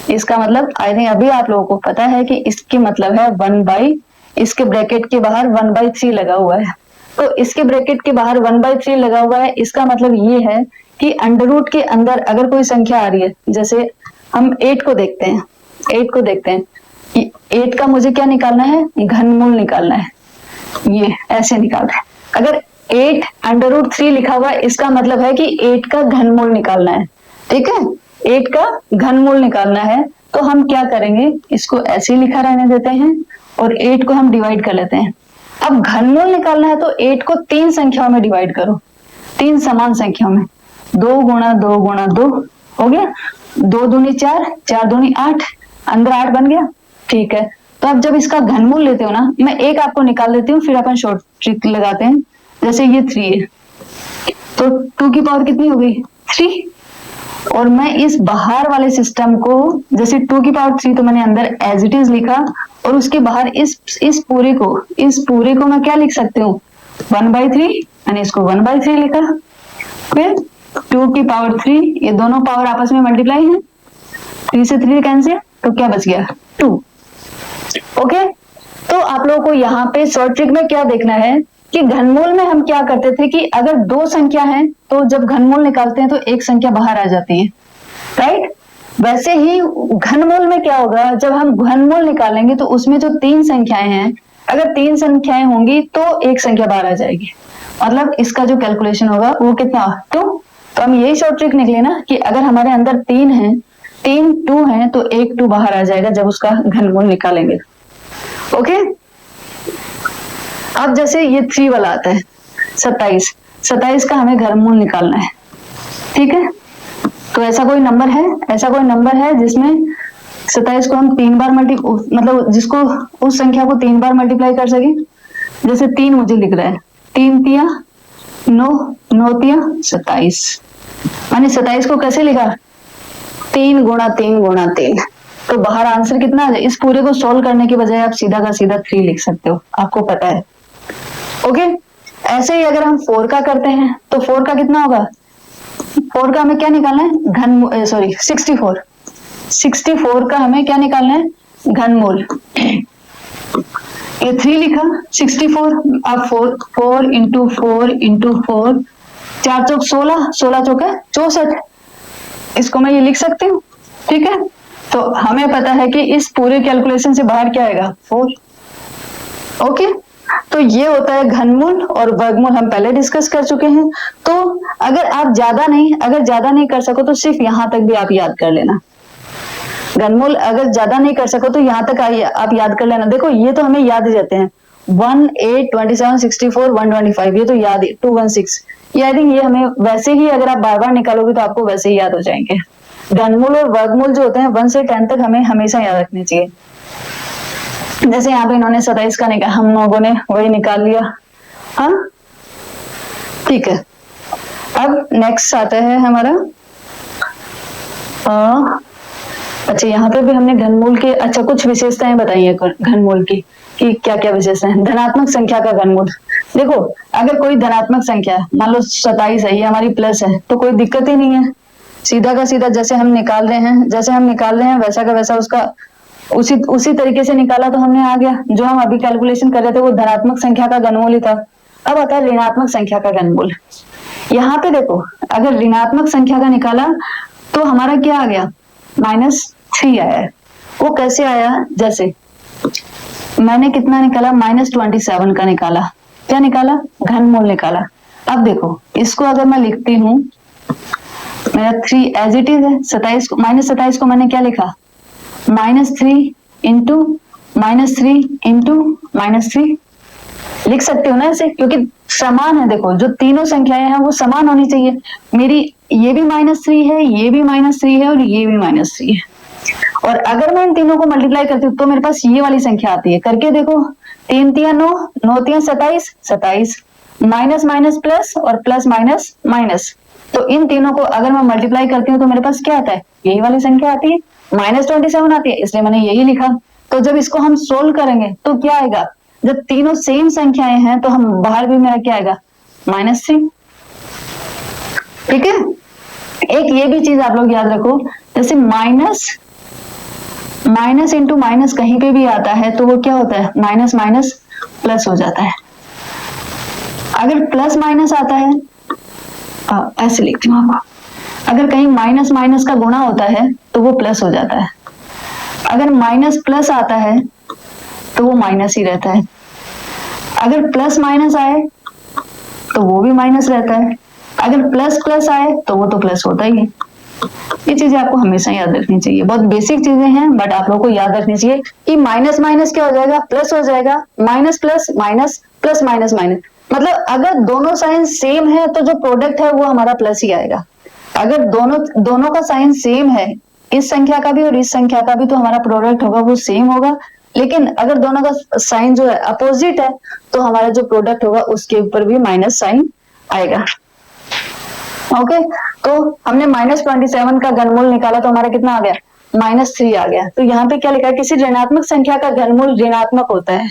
इसका मतलब आई थिंक अभी आप लोगों को पता है कि इसकी मतलब है 1/, इसके ब्रैकेट के बाहर 1/3 लगा हुआ है। तो इसके ब्रैकेट के बाहर 1/3 लगा हुआ है, इसका मतलब ये है कि अंडर रूट के अंदर अगर कोई संख्या आ रही है, जैसे हम 8 को देखते हैं, 8 का मुझे क्या निकालना है? घनमूल निकालना है, ये ऐसे निकाल रहे हैं। अगर 8 √3 लिखा हुआ है, इसका मतलब है कि 8 का घनमूल निकालना है। ठीक है, 8 का घनमूल निकालना है, तो हम क्या करेंगे? इसको ऐसे ही लिखा रहने देते हैं और 8 को हम डिवाइड कर लेते हैं। अब घनमूल निकालना है तो 8 को 3 संख्याओं में डिवाइड करो, 3 समान संख्याओं में, 2 गुणा 2 गुणा 2 हो गया, 2 दूनी 4, 4 दूनी 8, अंदर 8 बन गया। ठीक है, तो अब जब इसका घनमूल लेते हो ना, मैं एक आपको निकाल देती हूँ, फिर अपन शॉर्ट ट्रिक लगाते हैं। जैसे ये 3 है, तो 2 की पावर कितनी हो गई? 3। और मैं इस बाहर वाले सिस्टम को, जैसे 2 की पावर 3 तो मैंने अंदर एज इट इज लिखा, और उसके बाहर इस पूरे को मैं क्या लिख सकती हूँ? 1/3, यानी इसको 1/3 लिखा। फिर 2 की पावर 3, ये दोनों पावर आपस में मल्टीप्लाई है, 3 से 3 कैंसिल, तो क्या बच गया? 2। ओके, तो आप लोगों को यहाँ पे शॉर्ट ट्रिक में क्या देखना है कि घनमूल में हम क्या करते थे कि अगर 2 संख्या है तो जब घनमूल निकालते हैं तो एक संख्या बाहर आ जाती है, राइट? वैसे ही घनमूल में क्या होगा, जब हम घनमूल निकालेंगे तो उसमें जो 3 संख्याएं हैं, अगर 3 संख्याएं होंगी तो एक संख्या बाहर आ जाएगी, मतलब इसका जो कैलकुलेशन होगा वो कितना 2। तो हम यही शॉर्ट ट्रिक निकले ना कि अगर हमारे अंदर 3 है, 3 2 है तो एक 2 बाहर आ जाएगा जब उसका घनमूल निकालेंगे। ओके, अब जैसे ये 3 वाला आता है 27, 27 का हमें घनमूल निकालना है, ठीक है। तो ऐसा कोई नंबर है जिसमें 27 को हम 3 बार मतलब जिसको उस संख्या को 3 बार मल्टीप्लाई कर सके। जैसे 3 मुझे लिख रहा है, 3 तिया 9, 9 तिया 27। मैंने 27 को कैसे लिखा, 3 गुणा 3 गुणा 3। तो बाहर आंसर कितना आ जाए। इस पूरे को सोल्व करने के बजाय आप सीधा का सीधा 3 लिख सकते हो, आपको पता है। ओके, ऐसे ही अगर हम 4 का करते हैं तो 4 का कितना होगा, 4 का हमें क्या निकालना है, 64 का हमें क्या निकालना है, घनमूल। ये 3 लिखा, 64, अब 4 इंटू 4 इंटू 4, 4 चौक 16, 16 चौक 64, इसको मैं ये लिख सकती हूँ, ठीक है। तो हमें पता है कि इस पूरे कैलकुलेशन से बाहर क्या आएगा, 4। ओके, तो ये होता है घनमूल और वर्गमूल, हम पहले डिस्कस कर चुके हैं। तो अगर ज्यादा नहीं कर सको तो सिर्फ यहां तक भी आप याद कर लेना। घनमूल अगर ज्यादा नहीं कर सको तो यहाँ तक आप याद कर लेना। देखो ये तो हमें याद ही रहते हैं, 1 8 27 64 125, ये तो याद है, 216, ये आई थिंक ये हमें वैसे ही अगर आप बार बार निकालोगे तो आपको वैसे ही याद हो जाएंगे। घनमूल और वर्गमूल जो होते हैं 1 से 10 तक हमें हमेशा याद रखने चाहिए। जैसे यहाँ पे इन्होंने 27 का निकाला, हम लोगों ने वही निकाल लिया, हाँ ठीक है। अब नेक्स्ट आता है हमारा अच्छा, यहाँ पे भी हमने घनमूल के अच्छा कुछ विशेषताएं बताई है घनमूल की, कि क्या क्या विशेषताएं हैं। धनात्मक संख्या का घनमूल, देखो अगर कोई धनात्मक संख्या मान लो 27 है, ये हमारी प्लस है, तो कोई दिक्कत ही नहीं है, सीधा का सीधा जैसे हम निकाल रहे हैं वैसा का वैसा उसका उसी तरीके से निकाला तो हमने आ गया। जो हम अभी कैलकुलेशन कर रहे थे वो धनात्मक संख्या का घनमूल ही था। अब आता है ऋणात्मक संख्या का घनमूल। यहाँ पे देखो अगर ऋणात्मक संख्या का निकाला तो हमारा क्या आ गया, -3 आया है। वो कैसे आया, जैसे मैंने कितना निकाला, -27 का निकाला, क्या निकाला, घनमूल निकाला। अब देखो इसको अगर मैं लिखती हूँ, मेरा 3 एज इट इज है, 27 को मैंने क्या लिखा, -3 इंटू -3 लिख सकते हो ना ऐसे, क्योंकि समान है। देखो जो तीनों संख्याएं हैं वो समान होनी चाहिए। मेरी ये भी -3 है, ये भी -3 है और ये भी -3 है। और अगर मैं इन तीनों को मल्टीप्लाई करती हूँ तो मेरे पास ये वाली संख्या आती है। करके देखो, 3 तिया 9, 9 तिया 27, माइनस माइनस प्लस और प्लस माइनस माइनस। तो इन तीनों को अगर मैं मल्टीप्लाई करती हूँ तो मेरे पास क्या आता है, यही वाली संख्या आती है, -27 आती है, इसलिए मैंने यही लिखा। तो जब इसको हम सोल्व करेंगे तो क्या आएगा, जब तीनों सेम संख्याएं हैं तो हम बाहर भी मेरा क्या आएगा, -3। ठीक है, एक ये भी चीज आप लोग याद रखो, जैसे माइनस इंटू माइनस कहीं पे भी आता है तो वो क्या होता है, माइनस माइनस प्लस हो जाता है। अगर प्लस माइनस आता है, ऐसे लिखती हूँ आपको, अगर कहीं माइनस माइनस का गुणा होता है तो वो प्लस हो जाता है। अगर माइनस प्लस आता है तो वो माइनस ही रहता है। अगर प्लस माइनस आए तो वो भी माइनस रहता है। अगर प्लस प्लस आए तो वो तो प्लस होता ही है। ये चीजें आपको हमेशा याद रखनी चाहिए, बहुत बेसिक चीजें हैं बट आप लोगों को याद रखनी चाहिए कि माइनस माइनस क्या हो जाएगा, प्लस हो जाएगा, minus plus minus plus minus minus, मतलब अगर दोनों साइन सेम है तो जो प्रोडक्ट है वो हमारा प्लस ही आएगा। अगर दोनों का साइन सेम है, इस संख्या का भी और इस संख्या का भी, तो हमारा प्रोडक्ट होगा वो सेम होगा। लेकिन अगर दोनों का साइन जो है अपोजिट है तो हमारा जो प्रोडक्ट होगा उसके ऊपर भी माइनस साइन आएगा। ओके, तो हमने -27 का घनमूल निकाला तो हमारा कितना आ गया, -3 आ गया। तो यहाँ पे क्या लिखा है, किसी ऋणात्मक संख्या का घनमूल ऋणात्मक होता है।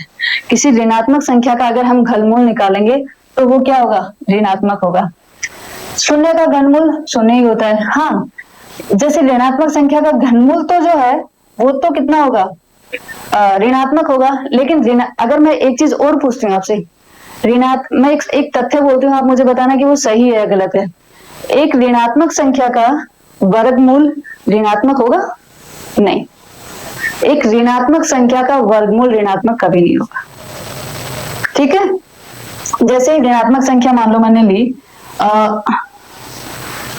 किसी ऋणात्मक संख्या का अगर हम घनमूल निकालेंगे तो वो क्या होगा, ऋणात्मक होगा। शून्य का घनमूल शून्य ही होता है। हाँ, जैसे ऋणात्मक संख्या का घनमूल तो जो है वो तो कितना होगा, ऋणात्मक होगा। लेकिन अगर मैं एक चीज और पूछती हूँ आपसे, मैं एक तथ्य बोलती हूँ, आप मुझे बताना कि वो सही है या गलत है। एक ऋणात्मक संख्या का वर्गमूल ऋणात्मक होगा? नहीं। एक ऋणात्मक संख्या का वर्गमूल ऋणात्मक कभी नहीं होगा। ठीक है, जैसे ऋणात्मक संख्या मान लो मैंने ली,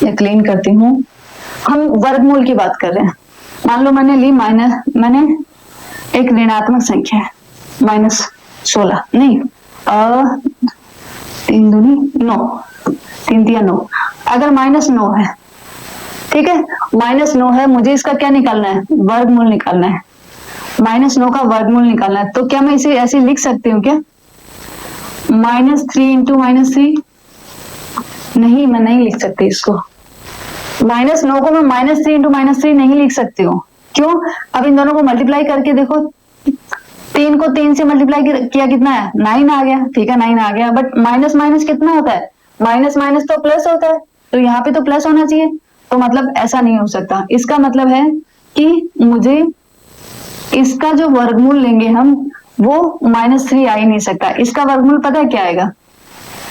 मैं क्लीन करती हूँ, हम वर्गमूल की बात कर रहे हैं। मान लो मैंने ली मैंने एक ऋणात्मक संख्या है -16, नहीं 3 दूनी 9, 3 तिया 9, अगर -9 है, ठीक है, -9 है, मुझे इसका क्या निकालना है? वर्गमूल निकालना है। -9 का वर्गमूल निकालना है, तो क्या मैं इसे ऐसे लिख सकती हूँ क्या? -3 इंटू -3? नहीं, मैं नहीं लिख सकती इसको। -9 को मैं -3 इंटू -3 नहीं लिख सकती हूँ। क्यों? अब इन दोनों को मल्टीप्लाई करके देखो, 3 को 3 से मल्टीप्लाई किया, कितना है? 9 आ गया। ठीक है, 9 आ गया, बट माइनस माइनस कितना होता है? माइनस माइनस तो प्लस होता है, तो यहाँ पे तो प्लस होना चाहिए। तो मतलब ऐसा नहीं हो सकता। इसका मतलब है कि मुझे इसका जो वर्गमूल लेंगे हम, वो -3 आ ही नहीं सकता। इसका वर्गमूल पता है क्या आएगा?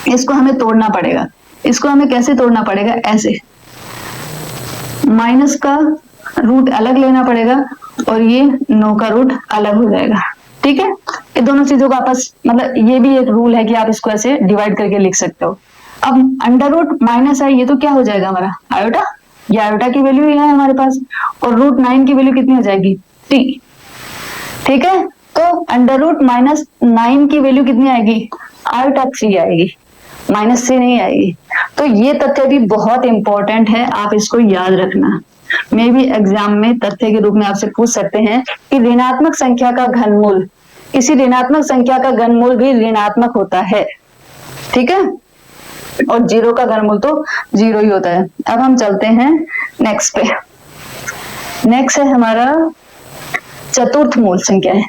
इसको हमें तोड़ना पड़ेगा। इसको हमें कैसे तोड़ना पड़ेगा? ऐसे, माइनस का रूट अलग लेना पड़ेगा और ये 9 का रूट अलग हो जाएगा। ठीक है, ये दोनों चीजों का आपस, मतलब ये भी एक रूल है कि आप इसको ऐसे डिवाइड करके लिख सकते हो। अब अंडर रूट माइनस है, ये तो क्या हो जाएगा हमारा? आयोटा। ये आयोटा की वैल्यू है हमारे पास, और √9 की वैल्यू कितनी हो जाएगी? 3। ठीक है, तो अंडर रूट -9 की वैल्यू कितनी आएगी? आयोटा 3 आएगी, -3 नहीं आएगी। तो ये तथ्य भी बहुत इंपॉर्टेंट है, आप इसको याद रखना। मे भी एग्जाम में तथ्य के रूप में आपसे पूछ सकते हैं कि ऋणात्मक संख्या का घनमूल, किसी ऋणात्मक संख्या का घनमूल भी ऋणात्मक होता है। ठीक है, और 0 का घनमूल तो 0 ही होता है। अब हम चलते हैं नेक्स्ट पे। नेक्स्ट है हमारा चतुर्थ मूल संख्या है।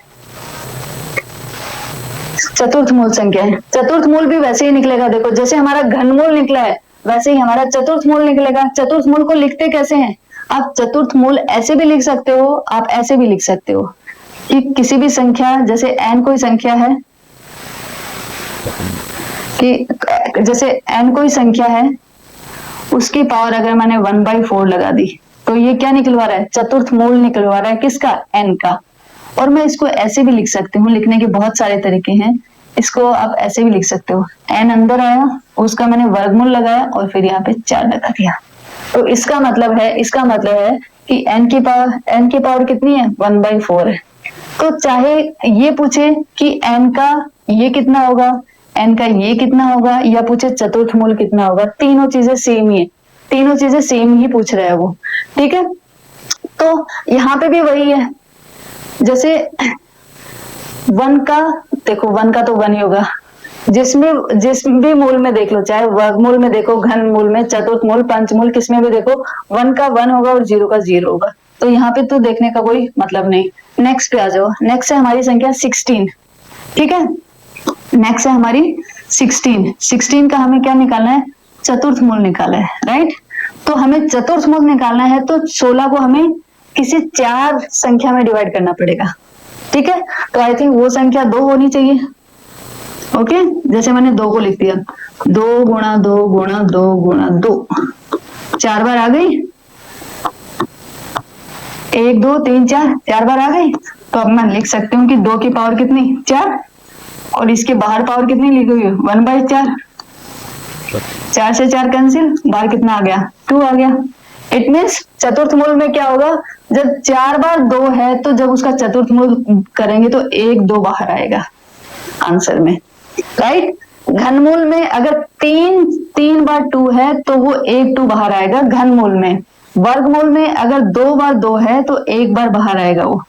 चतुर्थ मूल संख्या है। चतुर्थ मूल भी वैसे ही निकलेगा, देखो जैसे हमारा घनमूल निकला है वैसे ही हमारा चतुर्थ मूल निकलेगा। चतुर्थ मूल को लिखते कैसे हैं? आप चतुर्थ मूल ऐसे भी लिख सकते हो, आप ऐसे भी लिख सकते हो कि किसी भी संख्या, जैसे n कोई संख्या है, कि जैसे n कोई संख्या है, उसकी पावर अगर मैंने 1/4 लगा दी, तो ये क्या निकलवा रहा है? चतुर्थ मूल निकलवा रहा है। किसका? n का। और मैं इसको ऐसे भी लिख सकती हूँ, लिखने के बहुत सारे तरीके हैं। इसको आप ऐसे भी लिख सकते हो, n अंदर आया, उसका मैंने वर्गमूल लगाया और फिर यहाँ पे 4 लगा दिया। तो इसका मतलब है कि n की पावर कितनी है? 1/4 है। तो चाहे ये पूछे कि n का ये कितना होगा, n का ये कितना होगा, या पूछे चतुर्थ मूल कितना होगा, तीनों चीजें सेम ही है, तीनों चीजें सेम ही पूछ रहा है वो। ठीक है, तो यहाँ पे भी वही है। जैसे 1 का, देखो 1 का तो 1 ही होगा, जिस भी मूल में देख लो, चाहे वर्गमूल में देखो, घन मूल में, चतुर्थ मूल, पंचमूल, किसमें भी देखो 1 का 1 होगा और 0 का 0 होगा। तो यहाँ पे तो देखने का कोई मतलब नहीं। नेक्स्ट पे आ जाओ। नेक्स्ट है हमारी संख्या 16। ठीक है, नेक्स्ट है हमारी 16 का हमें क्या निकालना है? चतुर्थ मूल निकाला है, राइट। तो हमें चतुर्थ मूल निकालना है, तो 16 को हमें किसी 4 संख्या में डिवाइड करना पड़ेगा। ठीक है, तो आई थिंक वो संख्या 2 होनी चाहिए। ओके, जैसे मैंने 2 को लिख दिया, 2 गुणा 2 गुणा 2 गुणा 2, 4 बार आ गई। 1 2 3 4, 4 बार आ गई। तो अब मैं लिख सकती हूँ कि 2 की पावर कितनी? 4, और इसके बाहर पावर कितनी लिखी हुई है? 1/4। 4 से 4 कैंसिल, बाहर कितना आ गया? 2 आ गया। इट मीन्स चतुर्थ मूल में क्या होगा? जब 4 बार 2 है, तो जब उसका चतुर्थ मूल करेंगे तो 1 2 बाहर आएगा आंसर में, राइट। घनमूल में अगर 3 बार 2 है तो वो 1 2 बाहर आएगा घनमूल में। वर्गमूल में अगर 2 बार 2 है तो 1 बार बाहर आएगा वो।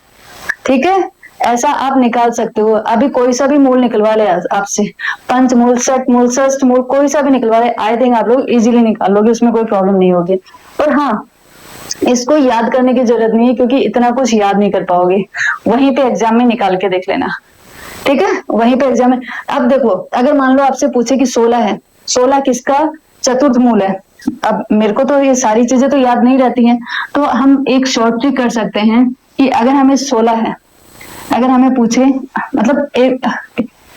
ठीक है, ऐसा आप निकाल सकते हो। अभी कोई सा भी मूल निकलवा ले आपसे, पंचमूल, षटमूल, षष्ठमूल, कोई सा भी निकलवा ले, आई थिंक आप लोग इजीली निकाल लोगे, उसमें कोई प्रॉब्लम नहीं होगी। पर हाँ, इसको याद करने की जरूरत नहीं है, क्योंकि इतना कुछ याद नहीं कर पाओगे। वहीं पे एग्जाम में निकाल के देख लेना। ठीक है, वहीं पे एग्जाम में। अब देखो, अगर मान लो आपसे पूछे कि 16 है, 16 किसका चतुर्थ मूल है? अब मेरे को तो ये सारी चीजें तो याद नहीं रहती हैं, तो हम एक शॉर्ट ट्रिक कर सकते हैं कि अगर हमें 16 है, अगर हमें पूछे, मतलब एक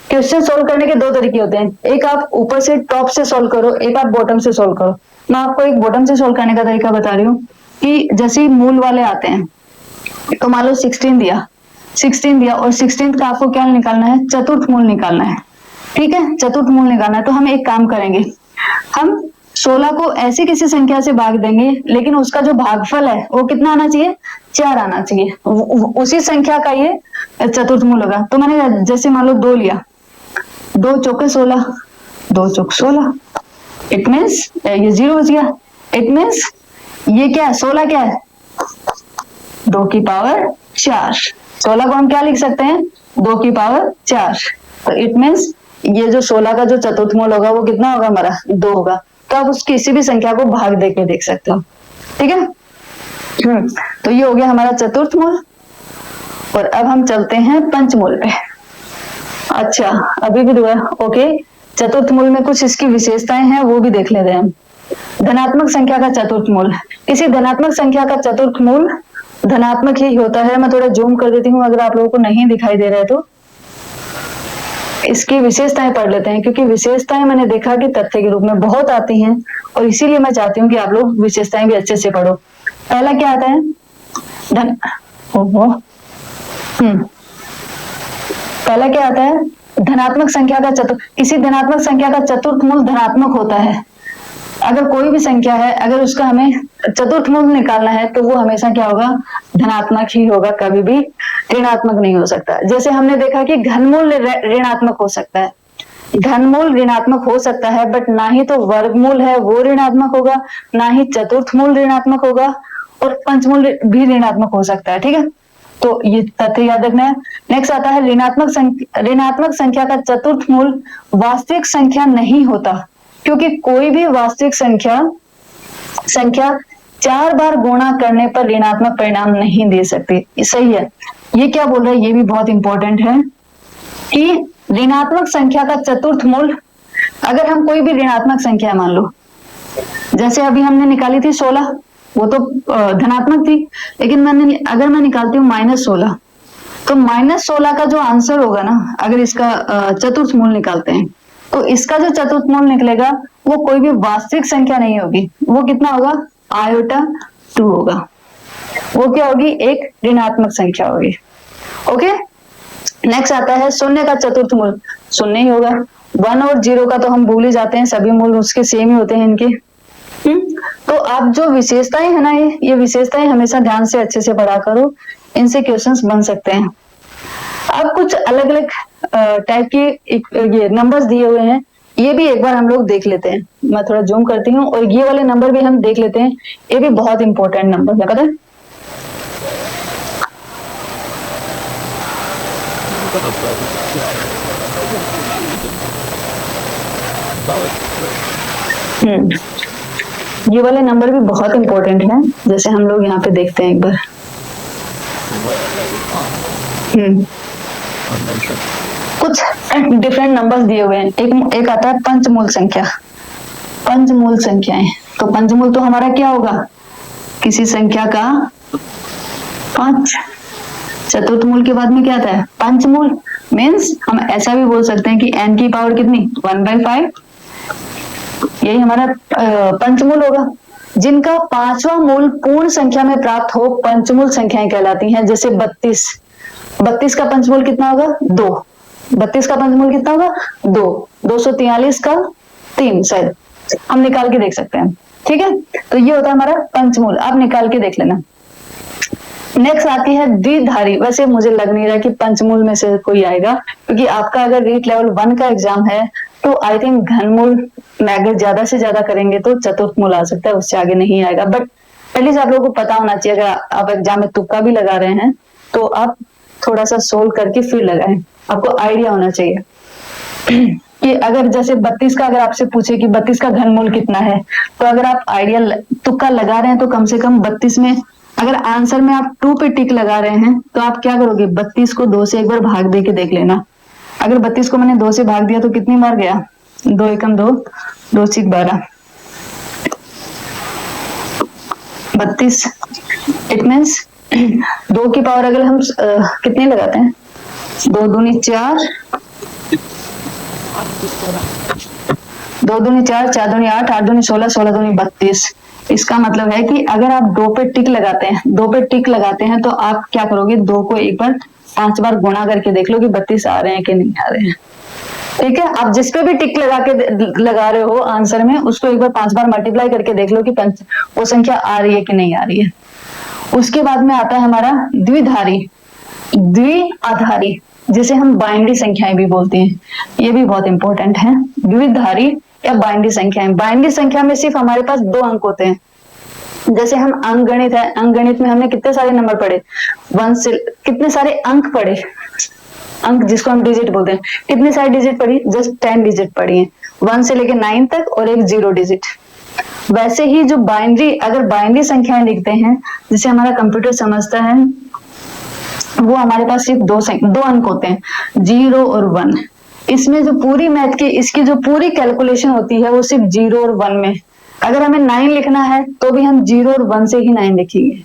क्वेश्चन सोल्व करने के 2 तरीके होते हैं, एक आप ऊपर से टॉप से सोल्व करो, एक आप बॉटम से सोल्व करो। मैं आपको एक बॉटम से सोल्व करने का तरीका बता रही हूँ। कि जैसे ही मूल वाले आते हैं, तो मान लो 16 दिया, 16 दिया और 16 का आपको क्या निकालना है, चतुर्थ मूल निकालना है। ठीक है, चतुर्थ मूल निकालना है। तो हम एक काम करेंगे, हम 16 को ऐसी किसी संख्या से भाग देंगे, लेकिन उसका जो भागफल है वो कितना आना चाहिए, 4 आना चाहिए। उसी संख्या का ये चतुर्थ मूल होगा। तो मैंने जैसे मान लो 2 लिया, 2 चौके 16, 2 चौक 16, इट मीन्स ये 0 बच गया। इट मीन्स ये क्या है, 16 क्या है, 2 की पावर 4। 16 को हम क्या लिख सकते हैं, 2 की पावर 4। तो इट मीन्स ये जो 16 का जो चतुर्थ मूल होगा वो कितना होगा हमारा, 2 होगा। तो आप उस किसी भी संख्या को भाग देके देख सकते हो। ठीक है, तो ये हो गया हमारा चतुर्थ मूल। और अब हम चलते हैं पंचमूल पे। अच्छा, अभी भी दुआ, ओके। चतुर्थ मूल में कुछ इसकी विशेषताएं हैं, वो भी देख लेते हैं हम। धनात्मक संख्या का चतुर्थ मूल, किसी धनात्मक संख्या का चतुर्थ मूल धनात्मक ही होता है। मैं थोड़ा जूम कर देती हूँ अगर आप लोगों को नहीं दिखाई दे रहा है तो। इसकी विशेषताएं पढ़ लेते हैं, क्योंकि विशेषताएं मैंने देखा कि तथ्य के रूप में बहुत आती हैं, और इसीलिए मैं चाहती हूँ कि आप लोग विशेषताएं भी अच्छे से पढ़ो। पहला क्या आता है, धन, पहला क्या आता है, धनात्मक संख्या का किसी धनात्मक संख्या का चतुर्थ मूल धनात्मक होता है। अगर कोई भी संख्या है, अगर उसका हमें चतुर्थ मूल निकालना है तो वो हमेशा क्या होगा, धनात्मक ही होगा, कभी भी ऋणात्मक नहीं हो सकता। जैसे हमने देखा कि घनमूल ऋणात्मक हो सकता है, घनमूल ऋणात्मक हो सकता है, बट ना ही तो वर्गमूल है वो ऋणात्मक होगा, ना ही चतुर्थ मूल ऋणात्मक होगा, और पंचमूल भी ऋणात्मक हो सकता है। ठीक है, तो ये तथ्य याद रखना है। नेक्स्ट आता है ऋणात्मक संख्या का चतुर्थ मूल वास्तविक संख्या नहीं होता, क्योंकि कोई भी वास्तविक संख्या 4 बार गुणा करने पर ऋणात्मक परिणाम नहीं दे सकती। सही है, ये क्या बोल रहा है, ये भी बहुत इंपॉर्टेंट है कि ऋणात्मक संख्या का चतुर्थ मूल, अगर हम कोई भी ऋणात्मक संख्या मान लो, जैसे अभी हमने निकाली थी 16, वो तो धनात्मक थी, लेकिन अगर मैं निकालती हूँ -16, तो -16 का जो आंसर होगा ना, अगर इसका चतुर्थ मूल निकालते हैं, तो इसका जो चतुर्थ मूल निकलेगा वो कोई भी वास्तविक संख्या नहीं होगी, वो कितना होगा, -2 होगा। वो क्या होगी, एक ऋणात्मक संख्या होगी। ओके, नेक्स्ट आता है शून्य का चतुर्थ मूल, शून्य ही होगा। 1 और 0 का तो हम भूल ही जाते हैं, सभी मूल उसके सेम ही होते हैं इनके। तो आप जो विशेषताएं है ना, ये विशेषताएं हमेशा ध्यान से अच्छे से पढ़ा करो, इनसे क्वेश्चंस बन सकते हैं। अब कुछ अलग अलग टाइप के ये नंबर्स दिए हुए हैं, ये भी एक बार हम लोग देख लेते हैं। मैं थोड़ा जूम करती हूँ, और ये वाले नंबर भी हम देख लेते हैं, ये भी बहुत इंपॉर्टेंट नंबर है, पता है। ये वाले नंबर भी बहुत इंपॉर्टेंट है, जैसे हम लोग यहाँ पे देखते हैं एक बार। कुछ डिफरेंट नंबर्स दिए हुए हैं। एक आता है पंचमूल संख्या, पंचमूल संख्याएं। तो पंचमूल तो हमारा क्या होगा, किसी संख्या का 5। चतुर्थ मूल के बाद में क्या आता है, पंचमूल। मीन्स हम ऐसा भी बोल सकते हैं कि n की पावर कितनी, 1/5, यही हमारा पंचमूल होगा। जिनका 5वां मूल पूर्ण संख्या में प्राप्त हो, पंचमूल संख्याएं कहलाती हैं। जैसे 32 का पंचमूल कितना होगा, 2। 32 का पंचमूल कितना होगा, 2। 243 का 3, शायद हम निकाल के देख सकते हैं। ठीक है, तो ये होता है हमारा पंचमूल, आप निकाल के देख लेना। नेक्स्ट आती है द्विधारी। वैसे मुझे लग नहीं रहा कि पंचमूल में से कोई आएगा, क्योंकि आपका अगर रीट लेवल 1 का एग्जाम है तो आई थिंक घनमूल में अगर ज्यादा से ज्यादा करेंगे तो चतुर्थ मूल आ सकता है, उससे आगे नहीं आएगा। बट एटलीस्ट आप लोगों को पता होना चाहिए, अगर आप एग्जाम में तुक्का भी लगा रहे हैं तो आप थोड़ा सा सोल्व करके फिर लगाएं, आपको आइडिया होना चाहिए कि अगर जैसे 32 का अगर आपसे पूछे कि 32 का घनमूल कितना है, तो अगर आप आइडिया तुक्का लगा रहे हैं तो कम से कम 32 में अगर आंसर में आप 2 पे टिक लगा रहे हैं तो आप क्या करोगे, 32 को 2 से एक बार भाग दे के देख लेना। अगर 32 को मैंने 2 से भाग दिया तो कितनी बार गया, 2 एकम 2, 2 6 12, 32। इट मीन्स 2 की पावर अगर हम कितने लगाते हैं, 2 दूनी 4, 2 दूनी 4, 4 दूनी 8, 8 दूनी 16, 16 दूनी 32। इसका मतलब है कि अगर आप 2 पे टिक लगाते हैं, 2 पे टिक लगाते हैं तो आप क्या करोगे, 2 को एक बार 5 बार गुणा करके देख लो कि 32 आ रहे हैं कि नहीं आ रहे हैं। ठीक है, आप जिस पे भी टिक लगा रहे हो आंसर में, उसको एक बार 5 बार मल्टीप्लाई करके देख लो कि वो संख्या आ रही है कि नहीं आ रही है। उसके बाद में आता है हमारा द्विधारी, द्विआधारी, जिसे हम बाइनरी संख्याएं भी बोलते हैं, ये भी बहुत इंपॉर्टेंट है। द्विधारी या बाइनरी संख्याएं, बाइनरी संख्या में सिर्फ हमारे पास 2 अंक होते हैं। जैसे हम अंकगणित है, अंकगणित में हमने कितने सारे नंबर पढ़े, 1 से कितने सारे अंक पढ़े, अंक जिसको हम डिजिट बोलते हैं, कितने सारे डिजिट पढ़ी, जस्ट 10 डिजिट पढ़ी है, 1 से लेकर 9 तक और एक 0 डिजिट। वैसे ही जो बाइनरी, अगर बाइनरी संख्याएं लिखते हैं जिसे हमारा कंप्यूटर समझता है, वो हमारे पास सिर्फ 2 अंक होते हैं, 0 और 1। इसमें जो पूरी मैथ की, इसकी जो पूरी कैलकुलेशन होती है वो सिर्फ 0 और 1 में। अगर हमें 9 लिखना है तो भी हम 0 और 1 से ही 9 लिखेंगे।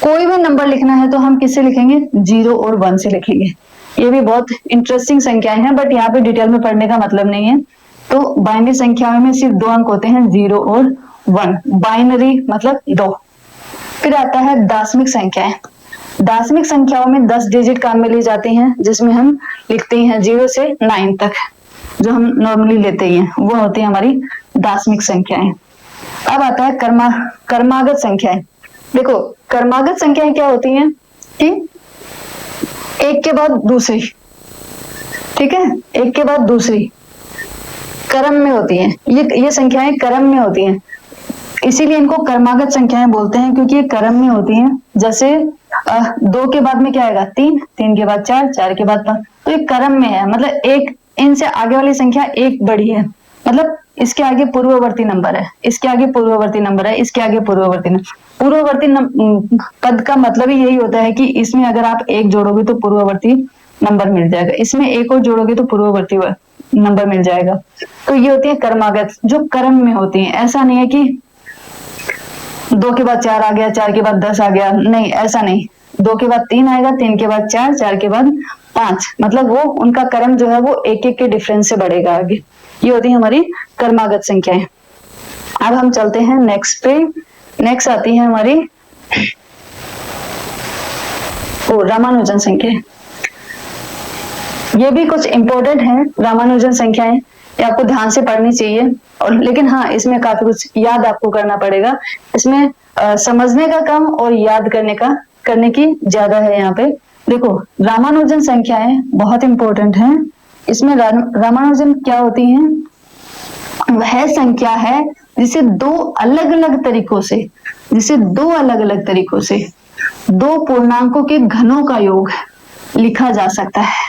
कोई भी नंबर लिखना है तो हम किससे लिखेंगे, 0 और 1 से लिखेंगे। ये भी बहुत इंटरेस्टिंग संख्याएं हैं, बट यहाँ पे डिटेल में पढ़ने का मतलब नहीं है। तो बाइनरी संख्याओं में सिर्फ 2 अंक होते हैं, 0 और 1। बाइनरी मतलब 2। फिर आता है दाशमिक संख्याएं। दाशमिक संख्याओं में 10 डिजिट काम में ली जाती हैं, जिसमें हम लिखते हैं 0 से 9 तक, जो हम नॉर्मली लेते हैं वो होती है हमारी दाशमिक संख्याएं। अब आता है कर्मागत संख्याएं। देखो कर्मागत संख्याएं क्या होती हैं कि एक के बाद दूसरी, ठीक है, एक के बाद दूसरी क्रम में होती है। ये संख्याएं क्रम में होती हैं, इसीलिए इनको कर्मागत संख्याएं बोलते हैं, क्योंकि ये क्रम में होती हैं। जैसे 2 के बाद में क्या आएगा, 3, 3 के बाद 4, 4 के बाद 5, तो ये क्रम में है। मतलब एक इनसे आगे वाली संख्या एक बड़ी है, मतलब इसके आगे पूर्ववर्ती नंबर है, इसके आगे पूर्ववर्ती नंबर है, इसके आगे पूर्ववर्ती नंबर। पूर्ववर्ती पद का मतलब ही यही होता है कि इसमें अगर आप एक जोड़ोगे तो पूर्ववर्ती नंबर मिल जाएगा, इसमें एक और जोड़ोगे तो पूर्ववर्ती नंबर मिल जाएगा। तो ये होती है कर्मागत, जो क्रम में होती है। ऐसा नहीं है कि 2 के बाद 4 आ गया, 4 के बाद 10 आ गया, नहीं, ऐसा नहीं। 2 के बाद 3 आएगा, 3 के बाद 4, 4 के बाद 5, मतलब वो उनका क्रम जो है वो एक एक के डिफरेंस से बढ़ेगा आगे। ये होती है हमारी कर्मागत संख्याएं। अब हम चलते हैं नेक्स्ट पे। नेक्स्ट आती है हमारी रामानुजन संख्या। ये भी कुछ इंपॉर्टेंट है रामानुजन संख्याएं, ये आपको ध्यान से पढ़नी चाहिए। और लेकिन हाँ, इसमें काफी कुछ याद आपको करना पड़ेगा। इसमें समझने का कम और याद करने की ज्यादा है। यहाँ पे देखो रामानुजन संख्याएं बहुत इंपॉर्टेंट हैं। इसमें रामानुजन क्या होती हैं, वह संख्या है जिसे दो अलग अलग तरीकों से 2 पूर्णांकों के घनों का योग लिखा जा सकता है।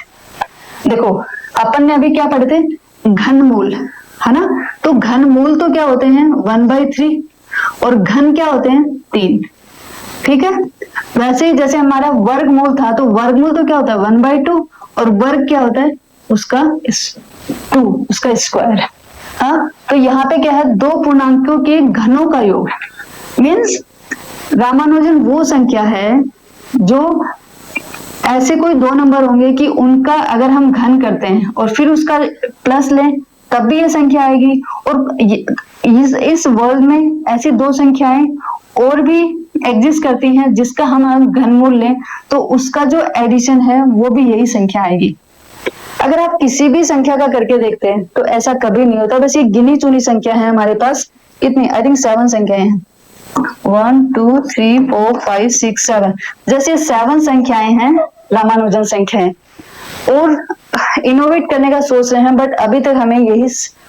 देखो अपन ने अभी क्या पढ़े थे, घनमूल, है ना। तो घनमूल तो क्या होते हैं 1/3 और घन क्या होते हैं 3, ठीक है। वैसे ही जैसे हमारा वर्गमूल था, तो वर्गमूल तो क्या होता है 1/2 और वर्ग क्या होता है उसका 2, उसका स्क्वायर। हाँ, तो यहाँ पे क्या है 2 पूर्णांकों के घनों का योग। मीन्स रामानुजन वो संख्या है जो ऐसे कोई 2 नंबर होंगे कि उनका अगर हम घन करते हैं और फिर उसका प्लस लें तब भी ये संख्या आएगी। और इस वर्ल्ड में ऐसी 2 संख्याएं और भी एग्जिस्ट करती हैं जिसका हम घनमूल लें तो उसका जो एडिशन है वो भी यही संख्या आएगी। अगर आप किसी भी संख्या का करके देखते हैं तो ऐसा कभी नहीं होता। बस ये गिनी चुनी संख्या है हमारे पास, कितनी, आई थिंक 7 संख्याएं हैं, 1 2 3 4 5 6 7। जैसे 7 संख्याएं हैं रामानुजन संख्याएं, और इनोवेट करने का सोच रहे हैं, बट अभी तक हमें यही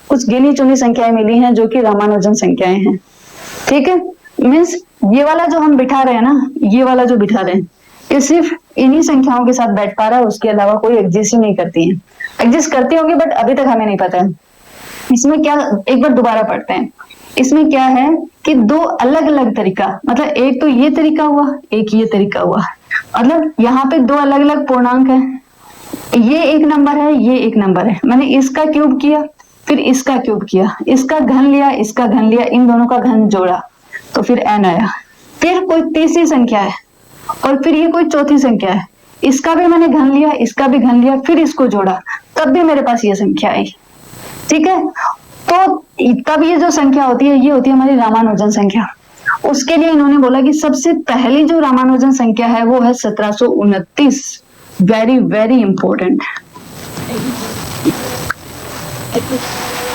कुछ गिनी चुनी संख्याएं मिली हैं जो कि रामानुजन संख्याएं हैं, ठीक है। मीन्स ये वाला जो हम बिठा रहे हैं ना, ये वाला जो बिठा रहे हैं, ये सिर्फ इन्हीं संख्याओं के साथ बैठ पा रहा है, उसके अलावा कोई एग्जिस्ट ही नहीं करती है। एग्जिस्ट करती होंगी बट अभी तक हमें नहीं पता है। इसमें क्या, एक बार दोबारा पढ़ते हैं। इसमें क्या है कि 2 अलग अलग तरीका, मतलब एक तो ये तरीका हुआ, एक ये तरीका हुआ, मतलब यहाँ पे 2 अलग अलग पूर्णांक है, ये एक नंबर है, ये एक नंबर है। मैंने इसका क्यूब किया, फिर इसका क्यूब किया, इसका घन लिया, इसका घन लिया, इन दोनों का घन जोड़ा तो फिर n आया। फिर कोई तीसरी संख्या है और फिर ये कोई चौथी संख्या है, इसका भी मैंने घन लिया, इसका भी घन लिया, फिर इसको जोड़ा, तब भी मेरे पास ये संख्या आई, ठीक है। तो तब ये जो संख्या होती है ये होती है हमारी रामानुजन संख्या। उसके लिए इन्होंने बोला कि सबसे पहली जो रामानुजन संख्या है वो है 1729। वेरी वेरी इंपॉर्टेंट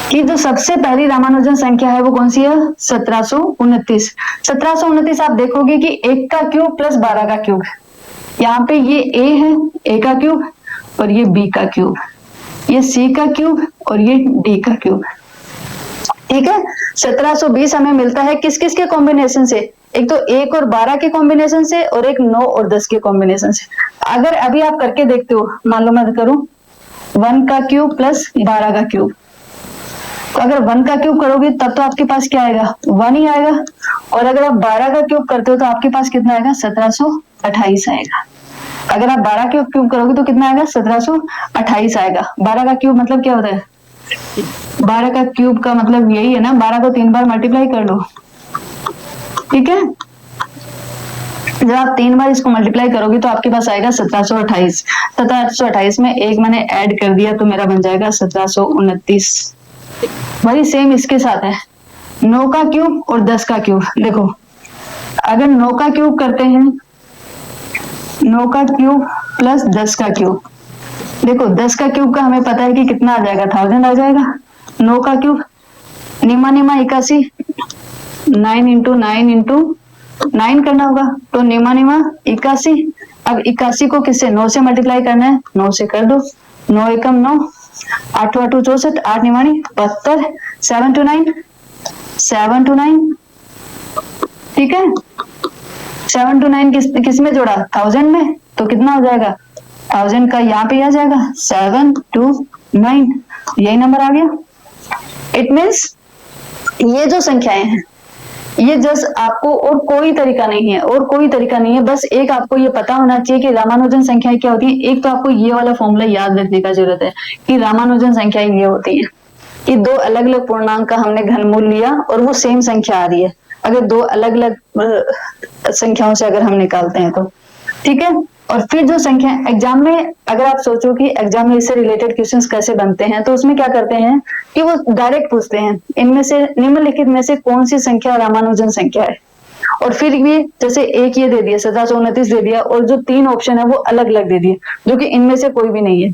कि जो सबसे पहली रामानुजन संख्या है वो कौन सी है? 1729। 1729 आप देखोगे कि 1 का क्यूब प्लस 12 का क्यूब। यहाँ पे ये a है, a का क्यूब, और ये b का क्यूब, ये c का क्यूब और ये d का क्यूब। ठीक है, 1720 हमें मिलता है किस किस के कॉम्बिनेशन से? एक तो 1 और 12 के कॉम्बिनेशन से और एक 9 और 10 के कॉम्बिनेशन से। अगर अभी आप करके देखते हो, मान लो मैं करूं 1 का क्यूब प्लस 12 का क्यूब, तो अगर 1 का क्यूब करोगे तब तो आपके पास क्या आएगा? 1 ही आएगा। और अगर आप 12 का क्यूब करते हो तो आपके पास कितना आएगा? 1728 आएगा। अगर आप 12 का क्यूब करोगे तो कितना आएगा? 1728 आएगा। 12 का क्यूब मतलब क्या होता है? 12 का क्यूब का मतलब यही है ना, 12 को 3 बार मल्टीप्लाई कर लो। ठीक है, जब आप 3 बार इसको मल्टीप्लाई करोगे तो आपके पास आएगा 1728। 1728 में एक मैंने ऐड कर दिया तो मेरा बन जाएगा 1729। वही सेम इसके साथ है, 9 का क्यूब और 10 का क्यूब। देखो अगर 9 का क्यूब करते हैं, 9 का क्यूब प्लस 10 का क्यूब, देखो 10 का क्यूब का हमें पता है कि कितना आ जाएगा? 1000 आ जाएगा। 9 का cube Nima Nima 81, 9 into 9 into 9 करना होगा, तो निमा निमा 81। अब 81 को किससे? 9 से मल्टीप्लाई करना है, 9 से कर दो। 9 एकम 9, 8 8 64, 8 निमानी 72, 7 to 9, 7 to 9। ठीक है, 7 to 9 किस में जोड़ा? 1000 में, तो कितना हो जाएगा? 1000 का यहाँ पे आ जाएगा 7 to 9, यही नंबर आ गया। इट मीन्स ये जो संख्याएं हैं ये जस्ट आपको, और कोई तरीका नहीं है, और कोई तरीका नहीं है, बस एक आपको ये पता होना चाहिए कि रामानुजन संख्याएं क्या होती है। एक तो आपको ये वाला फॉर्मूला याद रखने का जरूरत है कि रामानुजन संख्याएं ये होती है कि दो अलग अलग पूर्णांक का हमने घनमूल लिया और वो सेम संख्या आ रही है, अगर दो अलग अलग संख्याओं से अगर हम निकालते हैं तो। ठीक है, और फिर जो संख्या एग्जाम में, अगर आप सोचो कि एग्जाम में इससे रिलेटेड क्वेश्चंस कैसे बनते हैं, तो उसमें क्या करते हैं कि वो डायरेक्ट पूछते हैं इनमें से निम्नलिखित में से कौन सी संख्या रामानुजन संख्या है। और फिर भी जैसे एक ये दे दिया 1729 दे दिया और जो 3 ऑप्शन है वो अलग अलग दे दिए जो कि इनमें से कोई भी नहीं है।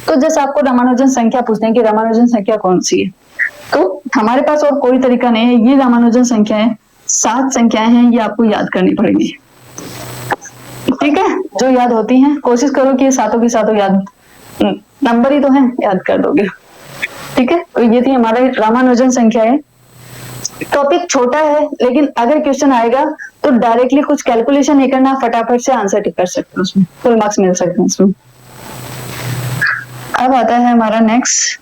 तो जैसे आपको रामानुजन संख्या पूछते हैं कि रामानुजन संख्या कौन सी है, तो हमारे पास और कोई तरीका नहीं है। ये रामानुजन संख्या है, 7 संख्याएं हैं, ये आपको याद करनी पड़ेगी। ठीक है, जो याद होती हैं कोशिश करो कि ये सातों की सातों याद, नंबर ही तो है, याद कर दोगे। ठीक है, तो ये थी हमारा रामानुजन संख्या है। टॉपिक छोटा है लेकिन अगर क्वेश्चन आएगा तो डायरेक्टली कुछ कैलकुलेशन नहीं करना, फटाफट से आंसर टिक कर सकते हो, उसमें फुल मार्क्स मिल सकते हैं उसमें। अब आता है हमारा नेक्स्ट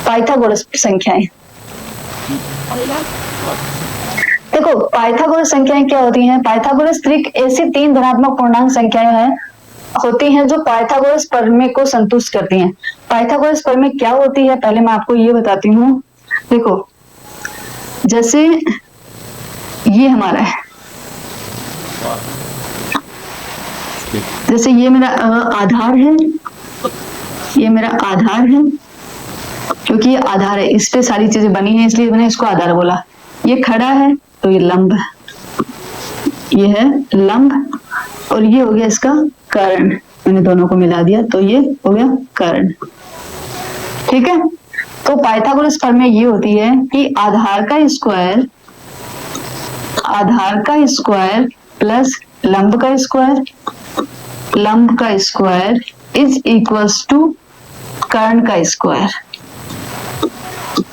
पाइथागोरस संख्याएं। देखो पाइथागोरस संख्याएं क्या होती हैं? पाइथागोरस त्रिक ऐसी 3 धनात्मक पूर्णांक संख्याएं हैं होती हैं जो पाइथागोरस प्रमेय को संतुष्ट करती हैं। पाइथागोरस प्रमेय क्या होती है पहले मैं आपको ये बताती हूँ। देखो जैसे ये हमारा है, जैसे ये मेरा आधार है, ये मेरा आधार है, क्योंकि ये आधार है, इस पे सारी चीजें बनी हैं इसलिए मैंने इसको आधार बोला। ये खड़ा है तो ये लंब है, ये है लंब, और ये हो गया इसका कर्ण, मैंने दोनों को मिला दिया तो ये हो गया कर्ण। ठीक है, तो पाइथागोरस प्रमेय ये होती है कि आधार का स्क्वायर प्लस लंब का स्क्वायर इज इक्वल्स टू कर्ण का स्क्वायर।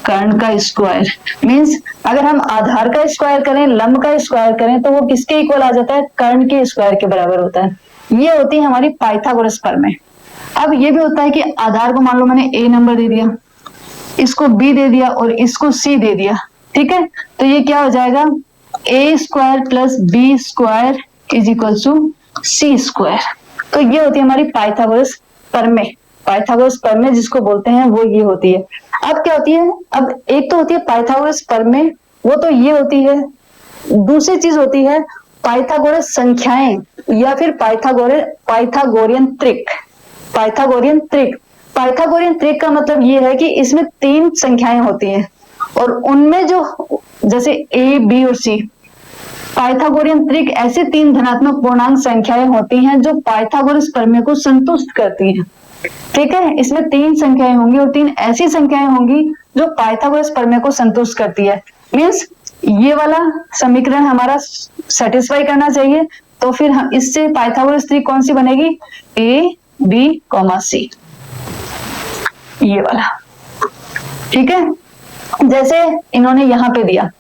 कर्ण का स्क्वायर मीन्स अगर हम आधार का स्क्वायर करें, लंब का स्क्वायर करें तो वो किसके इक्वल आ जाता है? कर्ण के स्क्वायर के बराबर होता है। ये होती है हमारी पाइथागोरस प्रमेय। अब ये भी होता है कि आधार को मान लो मैंने a नंबर दे दिया, इसको b दे दिया और इसको c दे दिया। ठीक है, तो ये क्या हो जाएगा? a square plus b square is equal to c square. तो ये होती है हमारी पाइथागोरस प्रमेय। पाइथागोरस प्रमेय जिसको बोलते हैं वो ये होती है। अब क्या होती है? अब एक तो होती है पाइथागोरस प्रमेय, वो तो ये होती है। दूसरी चीज होती है पाइथागोरस संख्याएं या फिर पाइथागोरियन त्रिक। पाइथागोरियन त्रिक पाइथागोरियन ट्रिक का मतलब ये है कि इसमें 3 संख्याएं होती हैं और उनमें जो जैसे ए, बी और सी, पाइथागोरियन ट्रिक ऐसे 3 धनात्मक पूर्णांक संख्याएं होती हैं जो पाइथागोरस प्रमेय को संतुष्ट करती हैं। ठीक है, इसमें 3 संख्याएं होंगी और 3 ऐसी संख्याएं होंगी जो पाइथागोरस प्रमेय को संतुष्ट करती है। मीन्स ये वाला समीकरण हमारा सेटिस्फाई करना चाहिए, तो फिर हम इससे पाइथागोरस ट्रिक कौन सी बनेगी, ए, बी, सी, ये वाला। ठीक है, जैसे इन्होंने यहाँ पे दिया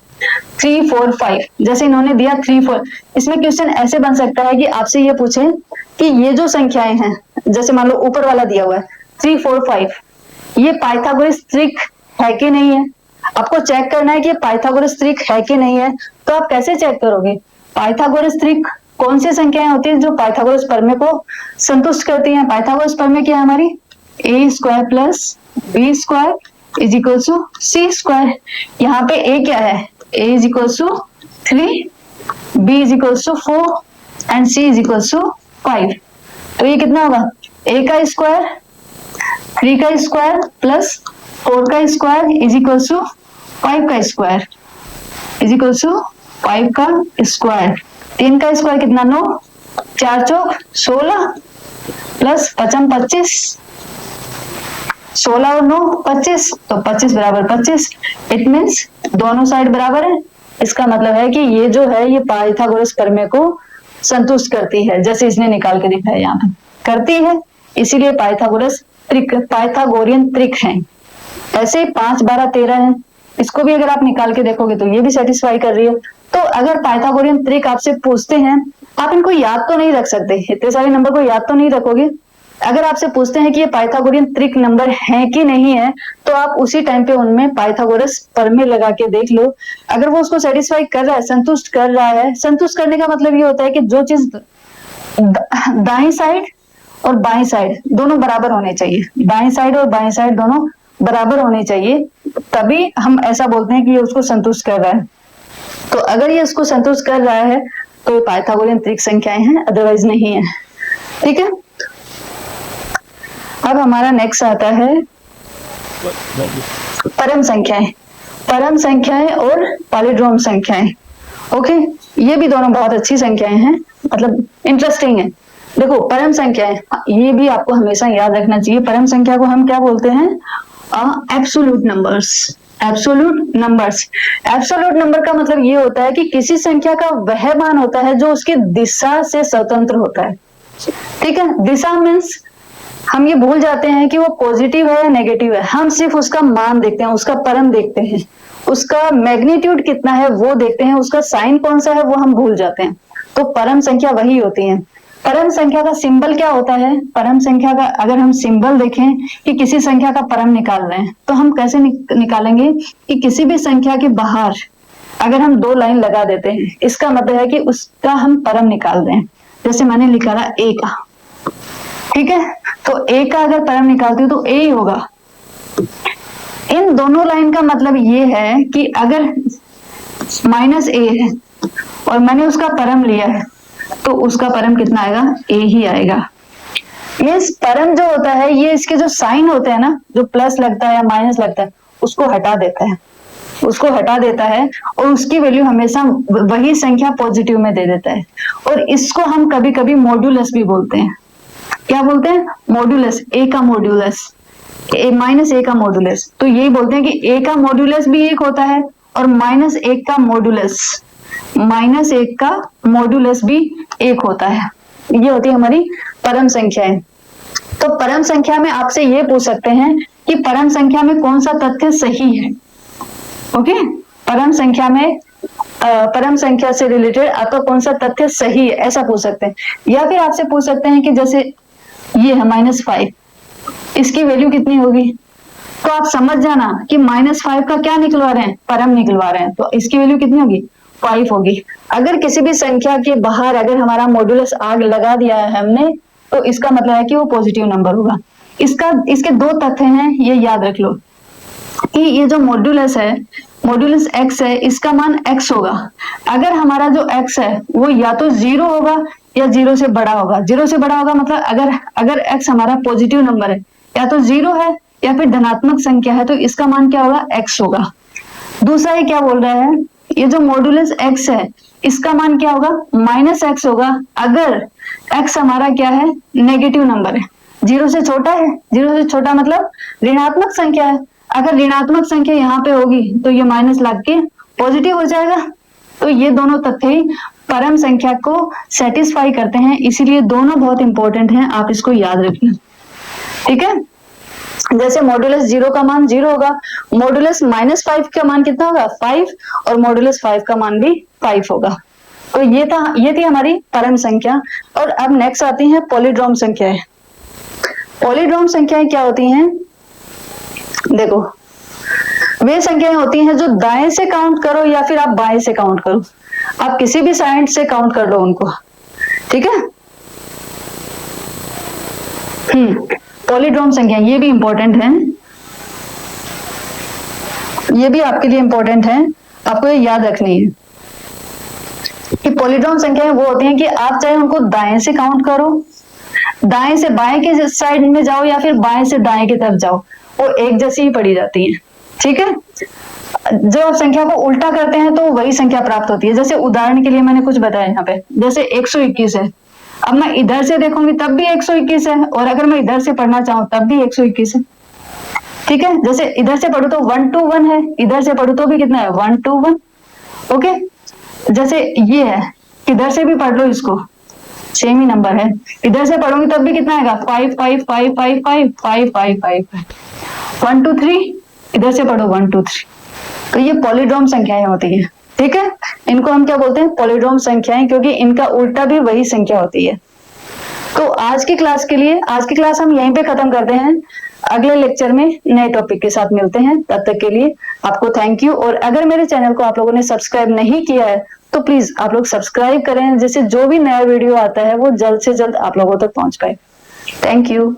3, 4, 5, जैसे इन्होंने दिया 3, 4, इसमें क्वेश्चन ऐसे बन सकता है कि आपसे ये पूछे कि ये जो संख्याएं हैं, जैसे मान लो ऊपर वाला दिया हुआ है 3, 4, 5, ये पाइथागोरस ट्रिक है कि नहीं है। आपको चेक करना है कि ये पाइथागोरस ट्रिक है कि नहीं है। तो आप कैसे चेक करोगे, पाइथागोरस ट्रिक कौन सी संख्याएं होती है जो पाइथागोरस प्रमेय को संतुष्ट करती हैं। पाइथागोरस प्रमेय क्या है हमारी, A square plus B square is equal to C square. यहाँ पे ए क्या है, A is equal to 3, B is equal to 4 and C is equal to 5। तो ये कितना होगा, ए का स्क्वायर, 3 का स्क्वायर प्लस 4 का स्क्वायर इज इक्वल टू 5 का स्क्वायर इज इक्वल टू 5 का स्क्वायर। 3 का स्क्वायर कितना, 9, 4 चौक 16 प्लस 5 25, 16 और 9 25, तो 25 बराबर 25। इट मीन्स दोनों साइड बराबर है। इसका मतलब है कि ये जो है ये पाइथागोरस प्रमेय को संतुष्ट करती है, जैसे इसने निकाल के दिखाया यहाँ पे करती है, इसीलिए पाइथागोरियन ट्रिक है। ऐसे 5, 12, 13 है, इसको भी अगर आप निकाल के देखोगे तो ये भी सेटिस्फाई कर रही है। तो अगर पाइथागोरियन ट्रिक आपसे पूछते हैं, आप इनको याद तो नहीं रख सकते, इतने सारे नंबर को याद तो नहीं रखोगे। अगर आपसे पूछते हैं कि ये पाइथागोरियन ट्रिक नंबर है कि नहीं है, तो आप उसी टाइम पे उनमें पाइथागोरस प्रमेय लगा के देख लो। अगर वो उसको सेटिस्फाई कर रहा है, संतुष्ट कर रहा है, संतुष्ट करने का मतलब ये होता है कि जो चीज दाईं साइड और बाईं साइड दोनों बराबर होने चाहिए, दाईं साइड और बाईं साइड दोनों बराबर होने चाहिए, तभी हम ऐसा बोलते हैं कि ये उसको संतुष्ट कर रहा है। तो अगर ये उसको संतुष्ट कर रहा है तो ये पाइथागोरियन ट्रिक संख्याएं हैं, अदरवाइज नहीं है। ठीक है, अब हमारा नेक्स्ट आता है परम संख्याएं, परम संख्याएं और पॉलीड्रोम संख्याएं। ओके, ये भी दोनों बहुत अच्छी संख्याएं हैं, मतलब इंटरेस्टिंग है। देखो परम संख्याएं, ये भी आपको हमेशा याद रखना चाहिए। परम संख्या को हम क्या बोलते हैं, absolute numbers. Absolute numbers, absolute number का मतलब ये होता है कि किसी संख्या का वह मान होता है जो उसकी दिशा से स्वतंत्र होता है। ठीक है, दिशा मीन्स हम ये भूल जाते हैं कि वो पॉजिटिव है या नेगेटिव है, हम सिर्फ उसका मान देखते हैं, उसका परम देखते हैं, उसका मैग्नीट्यूड कितना है वो देखते हैं, उसका साइन कौन सा है वो हम भूल जाते हैं। तो परम संख्या वही होती है। परम संख्या का सिंबल क्या होता है, परम संख्या का अगर हम सिंबल देखें कि किसी संख्या का परम निकाल रहे हैं, तो हम कैसे निकालेंगे कि किसी भी संख्या के बाहर अगर हम 2 लाइन लगा देते हैं, इसका मतलब है कि उसका हम परम निकाल रहे हैं। जैसे मैंने निकाला ए का, ठीक है, तो ए का अगर परम निकालती हूँ तो ए ही होगा। इन दोनों लाइन का मतलब ये है कि अगर -a है और मैंने उसका परम लिया है, तो उसका परम कितना आएगा, a ही आएगा। ये परम जो होता है, ये इसके जो साइन होते हैं ना, जो प्लस लगता है या माइनस लगता है, उसको हटा देता है, उसको हटा देता है और उसकी वैल्यू हमेशा वही संख्या पॉजिटिव में दे देता है। और इसको हम कभी कभी मॉड्यूलस भी बोलते हैं। क्या बोलते हैं, मॉड्यूलस, ए का मॉड्यूलस, -a का मॉड्यूलस। तो यही बोलते हैं कि ए का मॉड्यूलस भी 1 होता है और -1 का मॉड्यूलस, -1 का मॉड्यूलस भी 1 होता है। ये होती है हमारी परम संख्याएं। तो परम संख्या में आपसे ये पूछ सकते हैं कि परम संख्या में कौन सा तथ्य सही है। ओके, परम संख्या में परम संख्या से रिलेटेड आपका कौन सा तथ्य सही है, ऐसा पूछ सकते हैं। या फिर आपसे पूछ सकते हैं कि जैसे ये है -5, इसकी वैल्यू कितनी होगी, तो आप समझ जाना कि -5 का क्या निकलवा रहे हैं, परम निकलवा रहे हैं, तो इसकी वैल्यू कितनी होगी, 5 होगी। अगर किसी भी संख्या के बाहर अगर हमारा मॉड्यूलस आग लगा दिया है हमने, तो इसका मतलब है कि वो पॉजिटिव नंबर होगा। इसके 2 तथ्य हैं, ये याद रख लो कि ये जो मॉड्यूलस है, मॉड्यूलस x है, इसका मान x होगा। अगर हमारा जो x है वो या तो 0 होगा या 0 से बड़ा होगा। 0 से बड़ा होगा मतलब अगर x हमारा पॉजिटिव नंबर है, या तो 0 है या फिर धनात्मक संख्या है, तो इसका मान क्या होगा, x होगा। दूसरा ये क्या बोल रहा है, ये जो मॉडुलस x है इसका मान क्या होगा, -x होगा, अगर x हमारा क्या है, नेगेटिव नंबर है, 0 से छोटा है। 0 से छोटा मतलब ऋणात्मक संख्या है। अगर ऋणात्मक संख्या यहाँ पे होगी तो ये माइनस लग के पॉजिटिव हो जाएगा। तो ये दोनों तथ्य ही परम संख्या को सेटिस्फाई करते हैं, इसीलिए दोनों बहुत इंपॉर्टेंट हैं, आप इसको याद रखिए। ठीक है, जैसे मॉडुलस 0 का मान 0 होगा, मॉडुलस -5 का मान कितना होगा, 5, और मॉडुलस 5 का मान भी 5 होगा। तो ये थी हमारी परम संख्या। और अब नेक्स्ट आती है पॉलीड्रॉम संख्याएं। पॉलीड्रॉम संख्याएं क्या होती हैं, देखो वे संख्याएं होती हैं जो दाएं से काउंट करो या फिर आप बाएं से काउंट करो, आप किसी भी साइड से काउंट कर लो उनको। ठीक है, पॉलीड्रॉम संख्या ये भी इंपॉर्टेंट है, ये भी आपके लिए इंपॉर्टेंट है, आपको ये याद रखनी है कि पॉलीड्रॉम संख्याएं वो होती हैं कि आप चाहे उनको दाएं से काउंट करो, दाएं से बाएं के साइड में जाओ या फिर बाएं से दाएं की तरफ जाओ, वो एक जैसी ही पड़ी जाती है। ठीक है, जब आप संख्या को उल्टा करते हैं तो वही संख्या प्राप्त होती है। जैसे उदाहरण के लिए मैंने कुछ बताया यहाँ पे, जैसे 121 है, अब मैं इधर से देखूंगी तब भी 121 है, और अगर मैं इधर से पढ़ना चाहूँ तब भी 121 है। ठीक है, जैसे इधर से पढ़ू तो 121 है, इधर से पढ़ू तो भी कितना है, 121। ओके, जैसे ये है, इधर से भी पढ़ लो इसको, सेम ही नंबर है, इधर से पढ़ूंगी तब भी कितना आएगा, 5 5 5 5 5 5 5 5 1 2 3, इधर से पढ़ो 1 2 3। तो ये पॉलीड्रॉम संख्याएं होती है। ठीक है, इनको हम क्या बोलते हैं, पॉलीड्रॉम संख्याएं, क्योंकि इनका उल्टा भी वही संख्या होती है। तो आज की क्लास के लिए, आज की क्लास हम यहीं पे खत्म करते हैं, अगले लेक्चर में नए टॉपिक के साथ मिलते हैं। तब तक के लिए आपको थैंक यू। और अगर मेरे चैनल को आप लोगों ने सब्सक्राइब नहीं किया है तो प्लीज आप लोग सब्सक्राइब करें, जिससे जो भी नया वीडियो आता है वो जल्द से जल्द आप लोगों तक पहुंच पाए। Thank you.